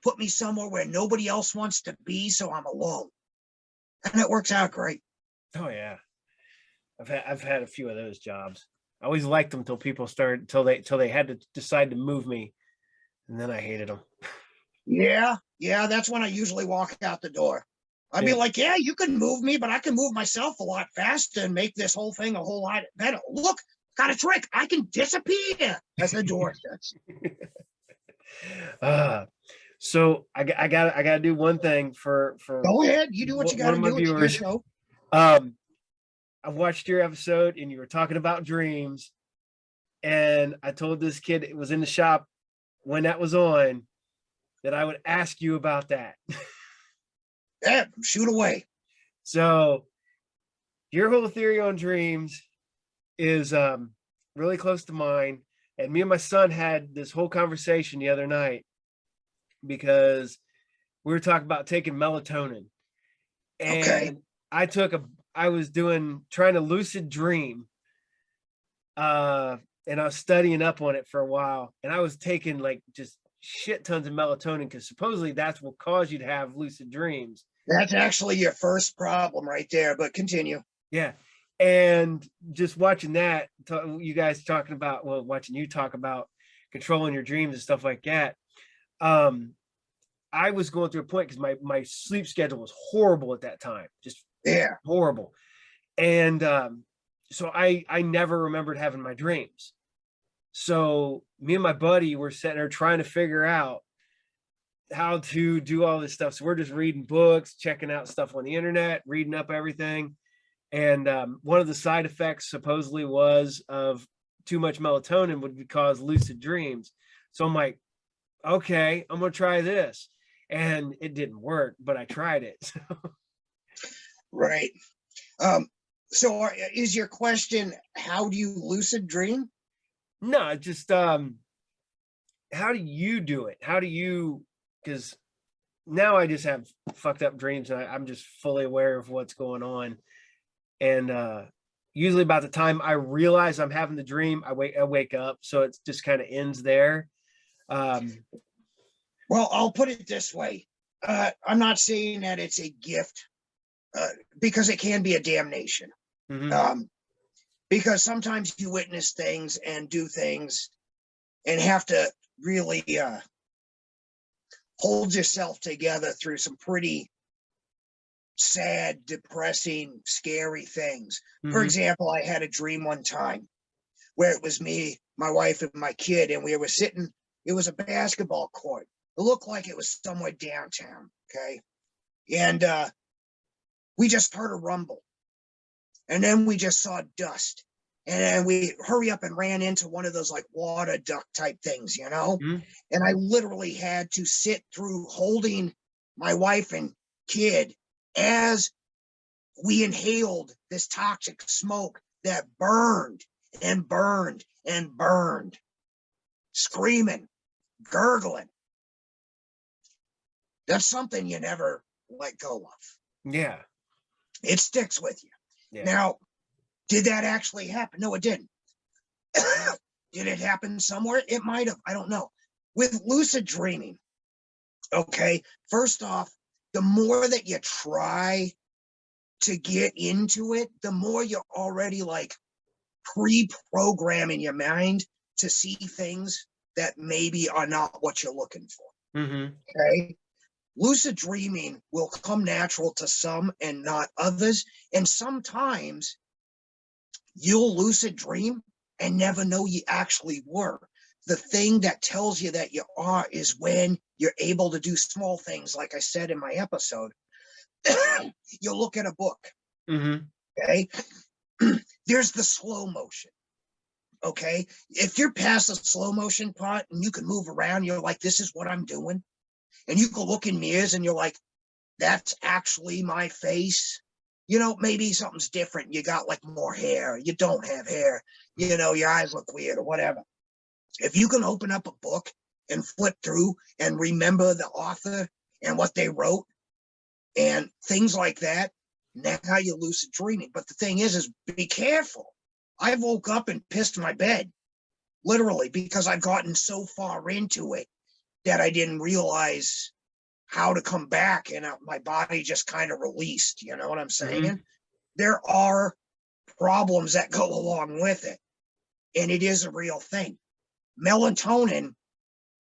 B: Put me somewhere where nobody else wants to be, so I'm alone. And it works out great.
A: Oh yeah. I've had a few of those jobs. I always liked them till people started till they had to decide to move me. And then I hated them.
B: Yeah, that's when I usually walk out the door. I'd be like, yeah, you can move me, but I can move myself a lot faster and make this whole thing a whole lot better. Look, got a trick. I can disappear as the door shuts.
A: So I gotta do one thing for
B: Go ahead. You do what you got to do. It's your show.
A: I watched your episode and you were talking about dreams. And I told this kid it was in the shop when that was on that I would ask you about that.
B: Yeah, shoot away.
A: So your whole theory on dreams is really close to mine. And me and my son had this whole conversation the other night because we were talking about taking melatonin. And
B: okay.
A: I was trying to lucid dream. And I was studying up on it for a while, and I was taking like just shit tons of melatonin because supposedly that's what caused you to have lucid dreams.
B: That's actually your first problem right there, but continue.
A: Yeah. And just watching that, you guys watching you talk about controlling your dreams and stuff like that. I was going through a point because my sleep schedule was horrible at that time, just horrible. And so I never remembered having my dreams. So me and my buddy were sitting there trying to figure out how to do all this stuff. So we're just reading books, checking out stuff on the internet, reading up everything. And one of the side effects supposedly was of too much melatonin would cause lucid dreams. So I'm like, okay, I'm going to try this. And it didn't work, but I tried it.
B: Right. So is your question, how do you lucid dream?
A: No, just how do you do it? Because now I just have fucked up dreams and I'm just fully aware of what's going on. And usually about the time I realize I'm having the dream, I wake up. So it just kind of ends there.
B: Well, I'll put it this way. I'm not saying that it's a gift because it can be a damnation. Mm-hmm. Because sometimes you witness things and do things and have to really hold yourself together through some pretty sad, depressing, scary things. Mm-hmm. For example, I had a dream one time where it was me, my wife, and my kid, and we were sitting, it was a basketball court. It looked like it was somewhere downtown, okay? And we just heard a rumble. And then we just saw dust. And then we hurry up and ran into one of those like water duct type things, you know? Mm-hmm. And I literally had to sit through holding my wife and kid as we inhaled this toxic smoke that burned and burned and burned, screaming, gurgling. That's something you never let go of.
A: Yeah.
B: It sticks with you. Yeah. Now, did that actually happen? No, it didn't. Did it happen somewhere? It might have. I don't know. With lucid dreaming, okay, first off, the more that you try to get into it, the more you're already like pre-programming your mind to see things that maybe are not what you're looking for.
A: Mm-hmm.
B: Okay. Lucid dreaming will come natural to some and not others. And sometimes you'll lucid dream and never know you actually were. The thing that tells you that you are is when you're able to do small things, like I said in my episode. You'll look at a book.
A: Mm-hmm.
B: Okay. There's the slow motion. Okay. If you're past the slow motion part and you can move around, you're like, this is what I'm doing. And you can look in mirrors and you're like, that's actually my face. You know, maybe something's different. You got like more hair. You don't have hair. You know, your eyes look weird or whatever. If you can open up a book and flip through and remember the author and what they wrote and things like that, now you're lucid dreaming. But the thing is be careful. I woke up and pissed my bed, literally, because I've gotten so far into it that I didn't realize how to come back, and my body just kind of released. You know what I'm saying?
A: Mm-hmm.
B: There are problems that go along with it, and it is a real thing. Melatonin,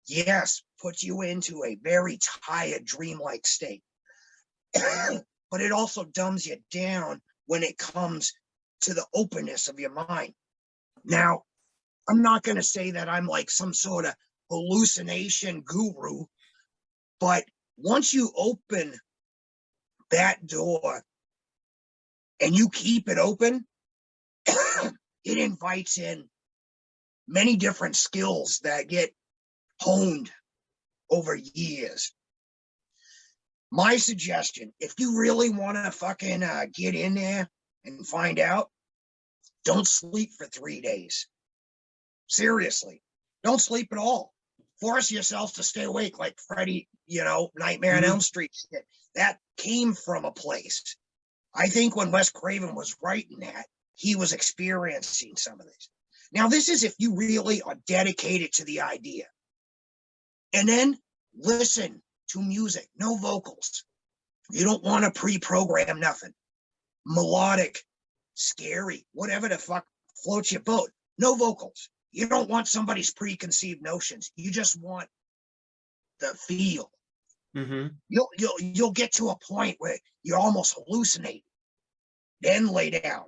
B: yes, puts you into a very tired, dreamlike state, but it also dumbs you down when it comes to the openness of your mind. Now, I'm not going to say that I'm like some sort of hallucination guru, but once you open that door and you keep it open, it invites in many different skills that get honed over years. My suggestion, if you really want to fucking get in there and find out, don't sleep for 3 days. Seriously, don't sleep at all. Force yourself to stay awake, like Freddy, you know, Nightmare on Elm Street shit. That came from a place. I think when Wes Craven was writing that, he was experiencing some of this. Now, this is if you really are dedicated to the idea. And then listen to music, no vocals. You don't want to pre-program nothing. Melodic, scary, whatever the fuck floats your boat. No vocals. You don't want somebody's preconceived notions. You just want the feel.
A: Mm-hmm.
B: You'll get to a point where you're almost hallucinating. Then lay down.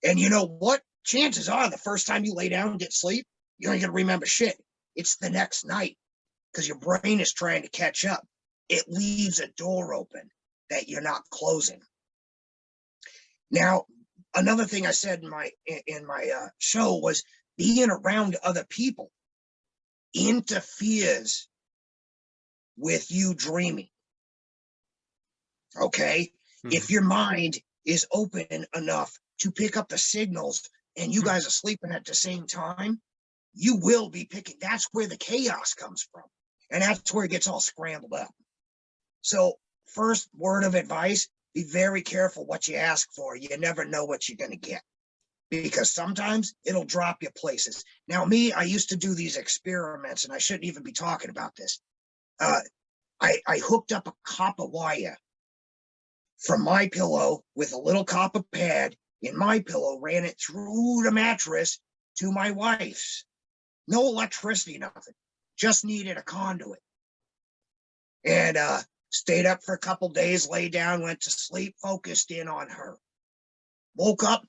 B: And you know what? Chances are the first time you lay down and get sleep, you ain't gonna remember shit. It's the next night because your brain is trying to catch up. It leaves a door open that you're not closing. Now, another thing I said in my show was being around other people interferes with you dreaming. Okay? Mm-hmm. If your mind is open enough to pick up the signals and you guys are sleeping at the same time, you will be picking. That's where the chaos comes from. And that's where it gets all scrambled up. So first word of advice, be very careful what you ask for. You never know what you're going to get because sometimes it'll drop you places. Now, me, I used to do these experiments and I shouldn't even be talking about this. I hooked up a copper wire from my pillow with a little copper pad in my pillow, ran it through the mattress to my wife's. No electricity, nothing. Just needed a conduit. And stayed up for a couple days, lay down, went to sleep, focused in on her. Woke up.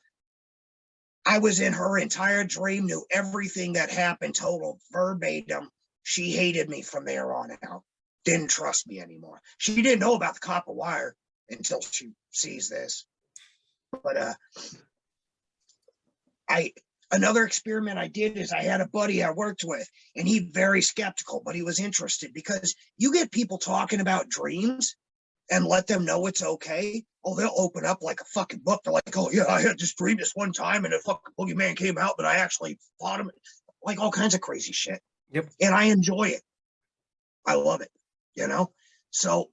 B: I was in her entire dream, knew everything that happened, total verbatim. She hated me from there on out. Didn't trust me anymore. She didn't know about the copper wire until she sees this. But another experiment I did is I had a buddy I worked with, and he very skeptical, but he was interested because you get people talking about dreams and let them know it's okay. Oh, they'll open up like a fucking book. They're like, oh yeah, I had this dream this one time and a fucking boogeyman came out, but I actually fought him. Like all kinds of crazy shit.
A: Yep.
B: And I enjoy it. I love it, you know? So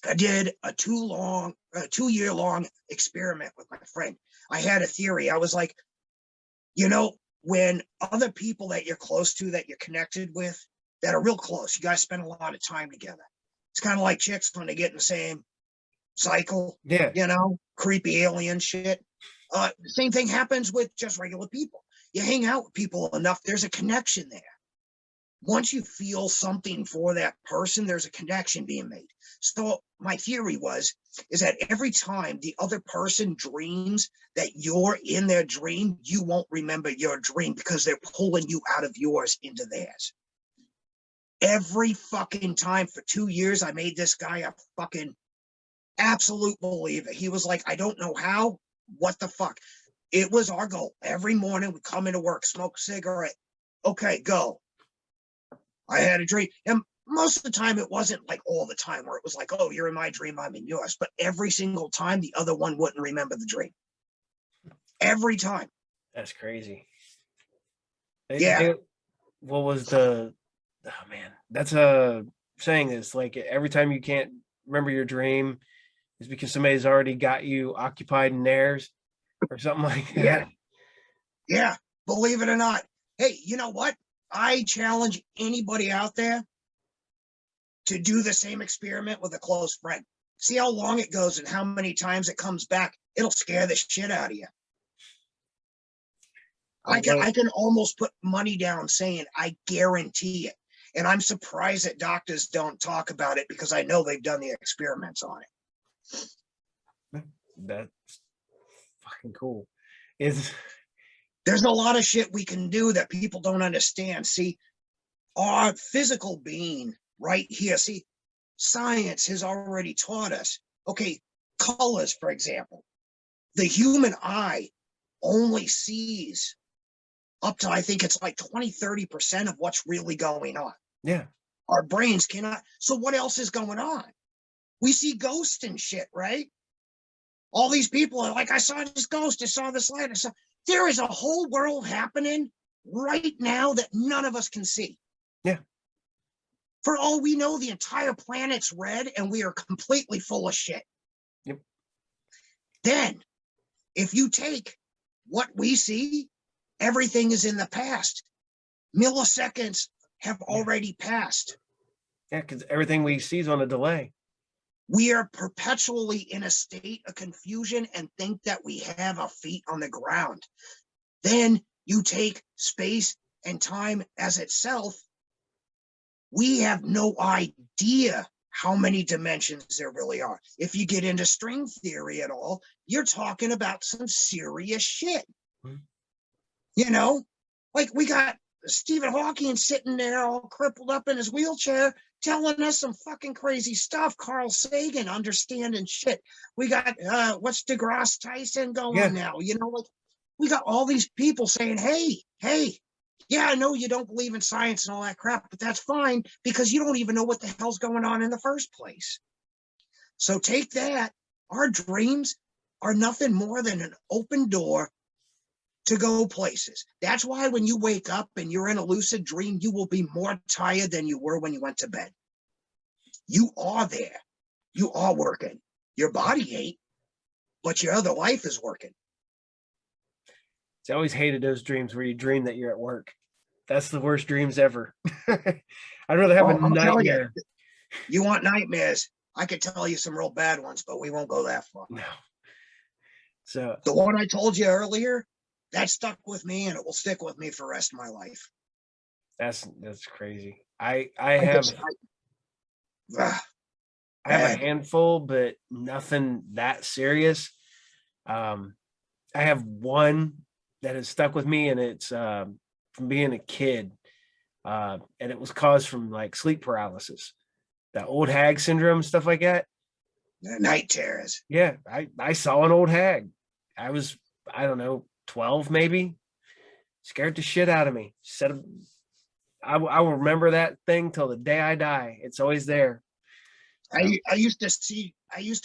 B: I did a 2-year long experiment with my friend. I had a theory. I was like, you know, when other people that you're close to, that you're connected with, that are real close, you guys spend a lot of time together. It's kind of like chicks when they get in the same cycle,
A: Yeah.
B: you know, creepy alien shit. The same thing happens with just regular people. You hang out with people enough, there's a connection there. Once you feel something for that person, there's a connection being made. So my theory is that every time the other person dreams that you're in their dream, you won't remember your dream because they're pulling you out of yours into theirs. Every fucking time for 2 years, I made this guy a fucking absolute believer. He was like, I don't know how, what the fuck. It was our goal. Every morning we come into work, smoke a cigarette. Okay, go. I had a dream. And most of the time, it wasn't like all the time where it was like, oh, you're in my dream, I'm in yours. But every single time, the other one wouldn't remember the dream. Every time.
A: That's crazy.
B: Yeah.
A: What was the, oh man, that's a saying is like every time you can't remember your dream is because somebody's already got you occupied in theirs or something like that.
B: Yeah. Yeah. Believe it or not. Hey, you know what? I challenge anybody out there to do the same experiment with a close friend. See how long it goes and how many times it comes back. It'll scare the shit out of you. I can almost put money down saying I guarantee it. And I'm surprised that doctors don't talk about it because I know they've done the experiments on it.
A: That's fucking cool.
B: There's a lot of shit we can do that people don't understand. See, our physical being right here. See, science has already taught us. Okay, colors, for example. The human eye only sees up to, I think it's like 20-30% of what's really going on.
A: Yeah.
B: Our brains cannot. So what else is going on? We see ghosts and shit, right? All these people are like, I saw this ghost, I saw this light. There is a whole world happening right now that none of us can see.
A: Yeah.
B: For all we know, the entire planet's red and we are completely full of shit.
A: Yep.
B: Then, if you take what we see, everything is in the past. Milliseconds have already passed.
A: Yeah, because everything we see is on a delay.
B: We are perpetually in a state of confusion and think that we have our feet on the ground. Then you take space and time as itself. We have no idea how many dimensions there really are. If you get into string theory at all, you're talking about some serious shit. Mm-hmm. You know, like we got Stephen Hawking sitting there all crippled up in his wheelchair telling us some fucking crazy stuff. Carl Sagan understanding shit. We got, what's DeGrasse Tyson going now? You know, like we got all these people saying, hey, yeah, I know you don't believe in science and all that crap, but that's fine because you don't even know what the hell's going on in the first place. So take that. Our dreams are nothing more than an open door to go places. That's why when you wake up and you're in a lucid dream, you will be more tired than you were when you went to bed. You are there. You are working. Your body ain't, but your other life is working.
A: I always hated those dreams where you dream that you're at work. That's the worst dreams ever. I'd rather have a nightmare.
B: You want nightmares? I could tell you some real bad ones, but we won't go that far.
A: No. So
B: the one I told you earlier, that stuck with me and it will stick with me for the rest of my life.
A: That's crazy. I have a handful, but nothing that serious. I have one that has stuck with me, and it's from being a kid, and it was caused from like sleep paralysis, that old hag syndrome, stuff like that.
B: Night terrors.
A: Yeah, I saw an old hag. I was, I don't know, 12 maybe. Scared the shit out of me. Said, I will remember that thing till the day I die. It's always there.
B: I used to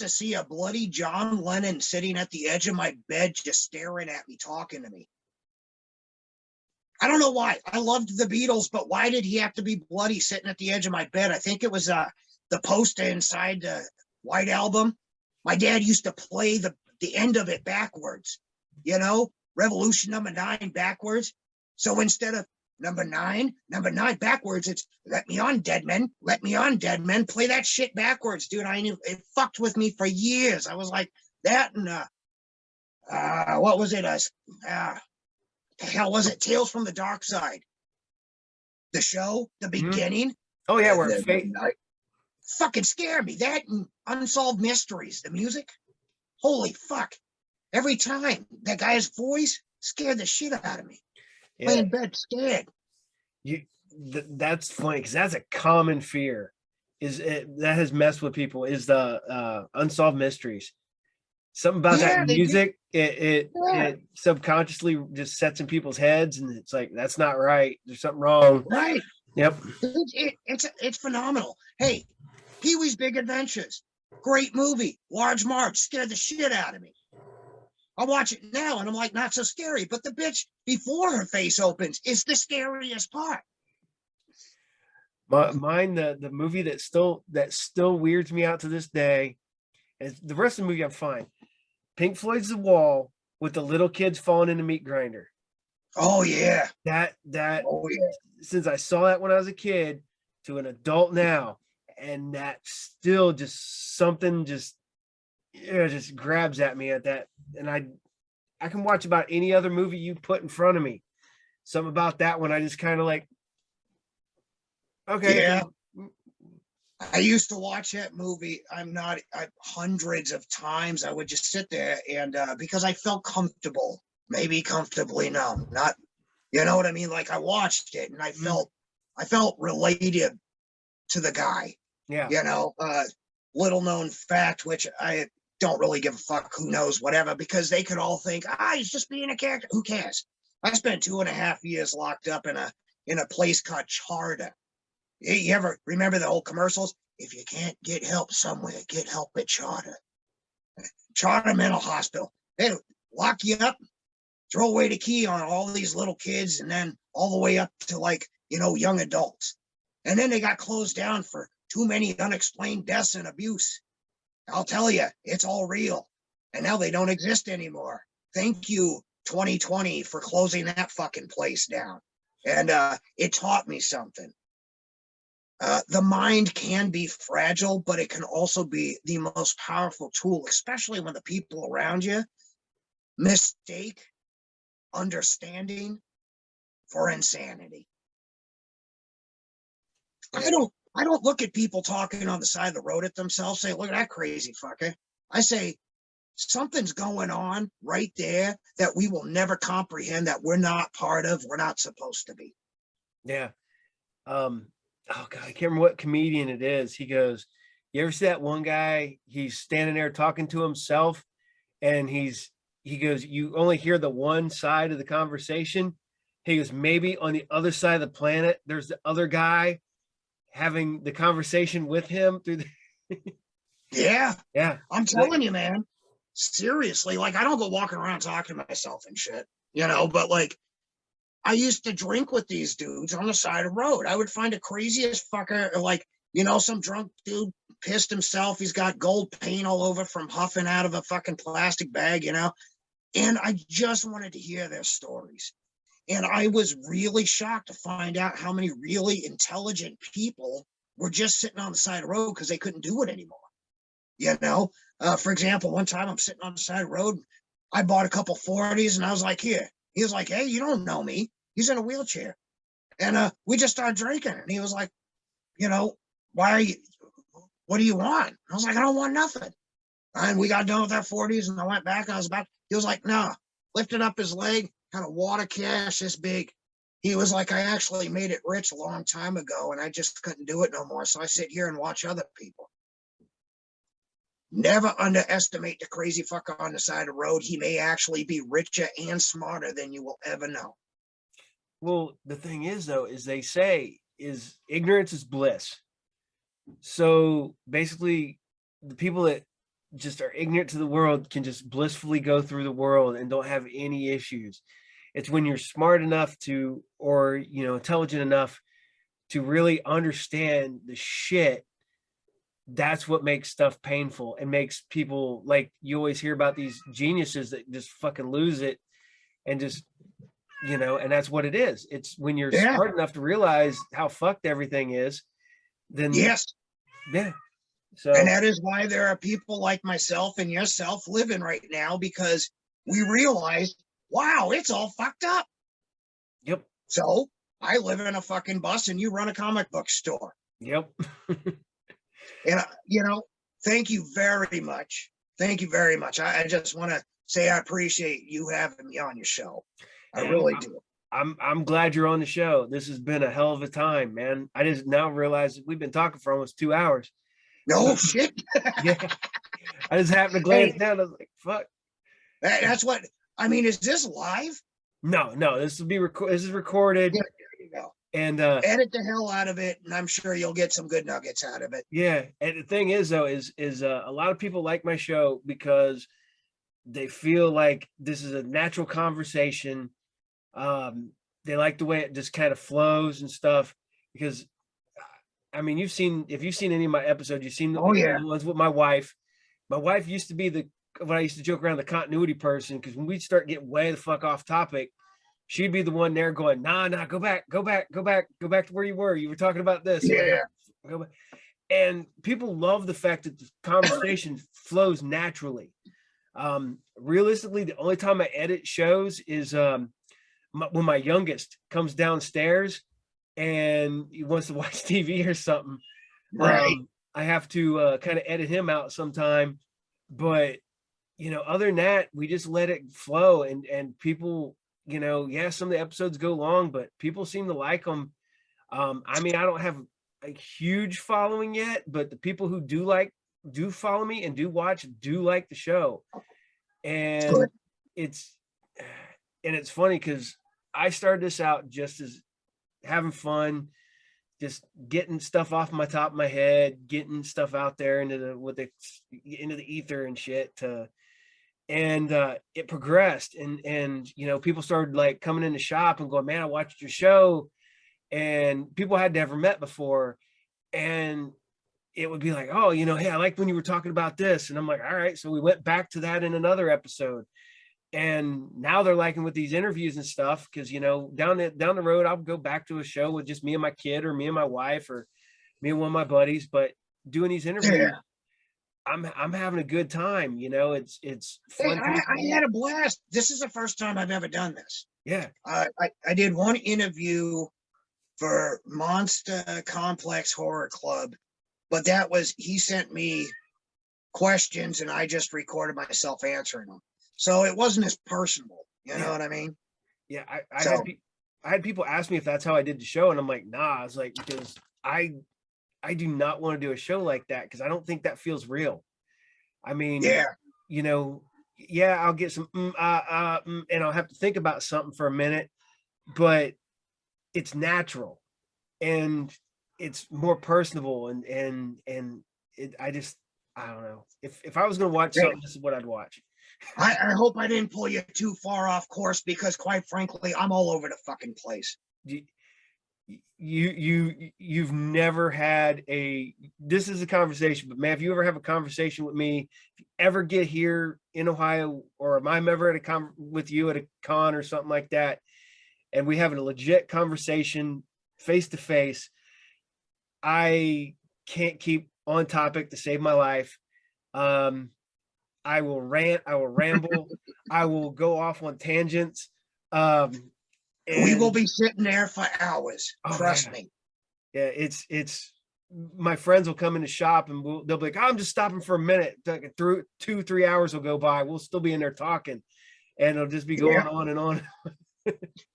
B: see a bloody John Lennon sitting at the edge of my bed, just staring at me, talking to me. I don't know why. I loved the Beatles, but why did he have to be bloody sitting at the edge of my bed? I think it was the poster inside the White Album. My dad used to play the end of it backwards, you know, Revolution #9 backwards. So instead of Number nine backwards. It's let me on, dead men. Let me on, dead men. Play that shit backwards, dude. I knew it fucked with me for years. I was like that, and what was it? The hell was it? Tales from the Dark Side. The show, the beginning.
A: Oh yeah, where fate
B: fucking scared me. That and Unsolved Mysteries, the music. Holy fuck! Every time that guy's voice scared the shit out of me.
A: yeah.
B: Laying in bed scared.
A: That's funny because that's a common fear. That has messed with people is the unsolved mysteries. Something about that music, it subconsciously just sets in people's heads, and it's like that's not right. There's something wrong.
B: Right.
A: Yep.
B: It's phenomenal. Hey, Pee-wee's Big Adventures, great movie. Large Marge scared the shit out of me. I watch it now and I'm like, not so scary. But the bitch before her face opens is the scariest part.
A: Mine, the movie that still weirds me out to this day. Is the rest of the movie I'm fine. Pink Floyd's The Wall with the little kids falling in the meat grinder.
B: Oh yeah.
A: That
B: oh yeah.
A: Since I saw that when I was a kid to an adult now, and that still just something just grabs at me at that. And I can watch about any other movie you put in front of me. Something about that one I just kind of like, okay.
B: Yeah. I used to watch that movie. Hundreds of times. I would just sit there and because I felt comfortable, maybe comfortably numb, not, you know what I mean? Like I watched it and I felt related to the guy.
A: Yeah.
B: You know, little known fact, which I don't really give a fuck. Who knows, whatever, because they could all think, he's just being a character. Who cares? I spent 2.5 years locked up in a place called Charter. You ever remember the old commercials? If you can't get help somewhere, get help at Charter. Charter Mental Hospital. They lock you up, throw away the key on all these little kids, and then all the way up to young adults. And then they got closed down for too many unexplained deaths and abuse. I'll tell you, it's all real. And now they don't exist anymore. Thank you, 2020, for closing that fucking place down. And it taught me something. The mind can be fragile, but it can also be the most powerful tool, especially when the people around you mistake understanding for insanity. I don't look at people talking on the side of the road at themselves, say, look at that crazy fucker. I say, something's going on right there that we will never comprehend, that we're not part of, we're not supposed to be.
A: Yeah. Oh God, I can't remember what comedian it is. He goes, you ever see that one guy? He's standing there talking to himself, and he goes, you only hear the one side of the conversation. He goes, maybe on the other side of the planet, there's the other guy having the conversation with him through the
B: Yeah. I'm telling
A: you,
B: man. Seriously, I don't go walking around talking to myself and shit, but I used to drink with these dudes on the side of the road. I would find the craziest fucker, some drunk dude pissed himself. He's got gold paint all over from huffing out of a fucking plastic bag, and I just wanted to hear their stories. And I was really shocked to find out how many really intelligent people were just sitting on the side of the road because they couldn't do it anymore. For example, one time I'm sitting on the side of the road. I bought a couple 40s and I was like, here. He was like, hey, you don't know me. He's in a wheelchair. And we just started drinking. And he was like, why are you, what do you want? I was like, I don't want nothing. And we got done with our 40s and I went back. He was like, no, lifted up his leg, had a wad of cash this big. He was like, I actually made it rich a long time ago and I just couldn't do it no more. So I sit here and watch other people. Never underestimate the crazy fucker on the side of the road. He may actually be richer and smarter than you will ever know.
A: Well, the thing is, though, is they say is ignorance is bliss. So basically, the people that just are ignorant to the world can just blissfully go through the world and don't have any issues. It's when you're smart enough to, or intelligent enough to really understand the shit, that's what makes stuff painful and makes people, like you always hear about these geniuses that just fucking lose it and just you know, and that's what it is. It's when you're
B: Yeah.
A: smart enough to realize how fucked everything is, then
B: Yes.
A: yeah.
B: And
A: So
B: that is why there are people like myself and yourself living right now, because we realize, wow, it's all fucked up.
A: yep,
B: So I live in a fucking bus and you run a comic book store.
A: yep.
B: And, thank you very much. Thank you very much. I just want to say I appreciate you having me on your show. I
A: Yeah,
B: really do.
A: I'm glad you're on the show. This has been a hell of a time, man. I just now realize we've been talking for almost 2 hours.
B: No
A: So
B: shit.
A: yeah, I just happened to glance
B: Hey,
A: down. I was like, fuck.
B: that's what I mean. Is this live?
A: No, this will be this is recorded.
B: Yeah, there you go.
A: And
B: Edit the hell out of it, and I'm sure you'll get some good nuggets out of it.
A: yeah, and the thing is though, is a lot of people like my show because they feel like this is a natural conversation. They like the way it just kind of flows and stuff. Because I mean, if you've seen any of my episodes, you've seen
B: Oh yeah.
A: the ones with my wife. My wife used to be what I used to joke around, the continuity person, because when we start getting way the fuck off topic, she'd be the one there going, nah, go back, go back to where you were. You were talking about this. I'm like,
B: Yeah.
A: go back. And people love the fact that the conversation flows naturally. Realistically, the only time I edit shows is when my youngest comes downstairs and he wants to watch TV or something.
B: Right.
A: I have to kind of edit him out sometime. But other than that, we just let it flow, and people, yeah, some of the episodes go long, but people seem to like them. I mean, I don't have a huge following yet, but the people who do follow me and do watch do like the show. And
B: Good.
A: it's it's funny because I started this out just as having fun, just getting stuff off my top of my head, getting stuff out there into the ether and shit. And it progressed, and people started like coming in the shop and going, man, I watched your show, and people had never met before, and it would be like, oh, hey, I like when you were talking about this, and I'm like, all right, so we went back to that in another episode. And now they're liking with these interviews and stuff, because down the road I'll go back to a show with just me and my kid, or me and my wife, or me and one of my buddies. But doing these interviews,
B: Yeah.
A: I'm having a good time. It's
B: Hey,
A: fun.
B: I had a blast. This is the first time I've ever done this.
A: Yeah,
B: I did one interview for Monster Complex Horror Club, but he sent me questions and I just recorded myself answering them. So it wasn't as personal. You know what I mean?
A: yeah. I had people ask me if that's how I did the show, and I'm like, nah. I was like, because I do not want to do a show like that, because I don't think that feels real. I mean,
B: Yeah.
A: Yeah, I'll get some and I'll have to think about something for a minute, but it's natural and it's more personable, and I don't know. If I was gonna watch something, this is what I'd watch.
B: I hope I didn't pull you too far off course, because quite frankly, I'm all over the fucking place.
A: You've never had this is a conversation, but man, if you ever have a conversation with me, if you ever get here in Ohio, or if I'm ever at with you at a con or something like that, and we have a legit conversation face to face, I can't keep on topic to save my life. I will rant, I will ramble, I will go off on tangents.
B: We will be sitting there for hours. Trust me.
A: Yeah, it's my friends will come in the shop and they'll be like, oh, I'm just stopping for a minute. Through 2-3 hours will go by. We'll still be in there talking, and it'll just be going on and on.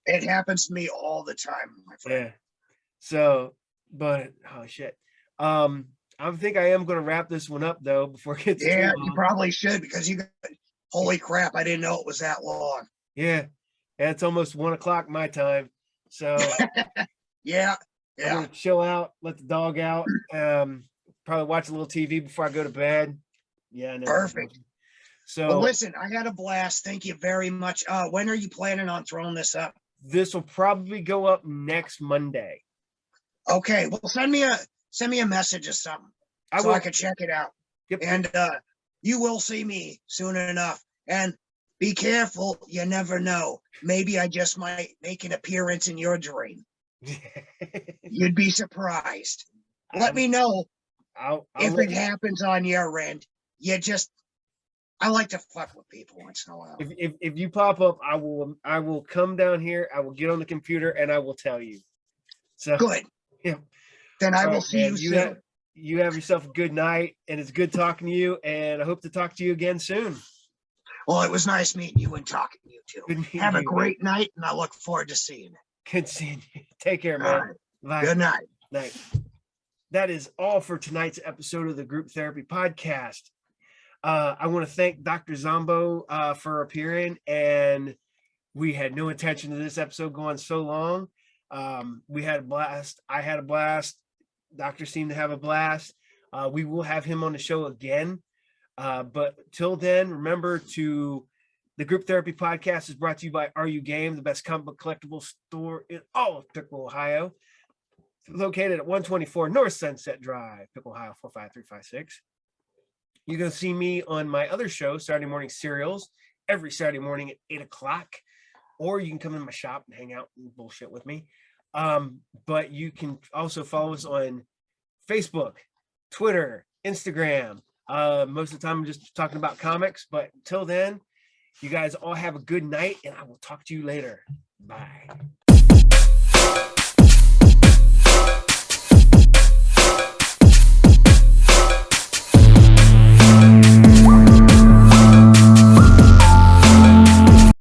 B: It happens to me all the time, my friend.
A: Yeah. So, but oh shit. I think I am going to wrap this one up though before it gets too long.
B: You probably should, because holy crap, I didn't know it was that long.
A: Yeah, it's almost 1:00 my time. So
B: yeah.
A: I'm gonna chill out, let the dog out. Probably watch a little TV before I go to bed. Yeah, no,
B: perfect.
A: So
B: well, listen, I had a blast. Thank you very much. When are you planning on throwing this up?
A: This will probably go up next Monday.
B: Okay, well, send me a message or something I can check it out.
A: Yep.
B: And you will see me soon enough. And Be careful. You never know. Maybe I just might make an appearance in your dream. You'd be surprised. Let me know if it happens on your end. I like to fuck with people once in a while.
A: If you pop up, I will come down here. I will get on the computer and I will tell you. So
B: good.
A: Yeah.
B: Then I will see you soon.
A: You have yourself a good night, and it's good talking to you. And I hope to talk to you again soon.
B: Well, it was nice meeting you and talking to you too. Have a great night, and I look forward to seeing you.
A: Good seeing you. Take care, man.
B: Right. Bye. Good night.
A: Night. That is all for tonight's episode of the Group Therapy Podcast. I want to thank Doctor Zombo for appearing, and we had no intention of this episode going so long. We had a blast. I had a blast. Doctor seemed to have a blast. We will have him on the show again. But till then, remember the Group Therapy Podcast is brought to you by Are You Game, the best comic book collectible store in all of Pickle, Ohio. Located at 124 North Sunset Drive, Pickle, Ohio 45356. You can see me on my other show, Saturday Morning Serials, every Saturday morning at 8 o'clock. Or you can come in my shop and hang out and bullshit with me. But you can also follow us on Facebook, Twitter, Instagram. Most of the time I'm just talking about comics. But until then, you guys all have a good night, and I will talk to you later. Bye.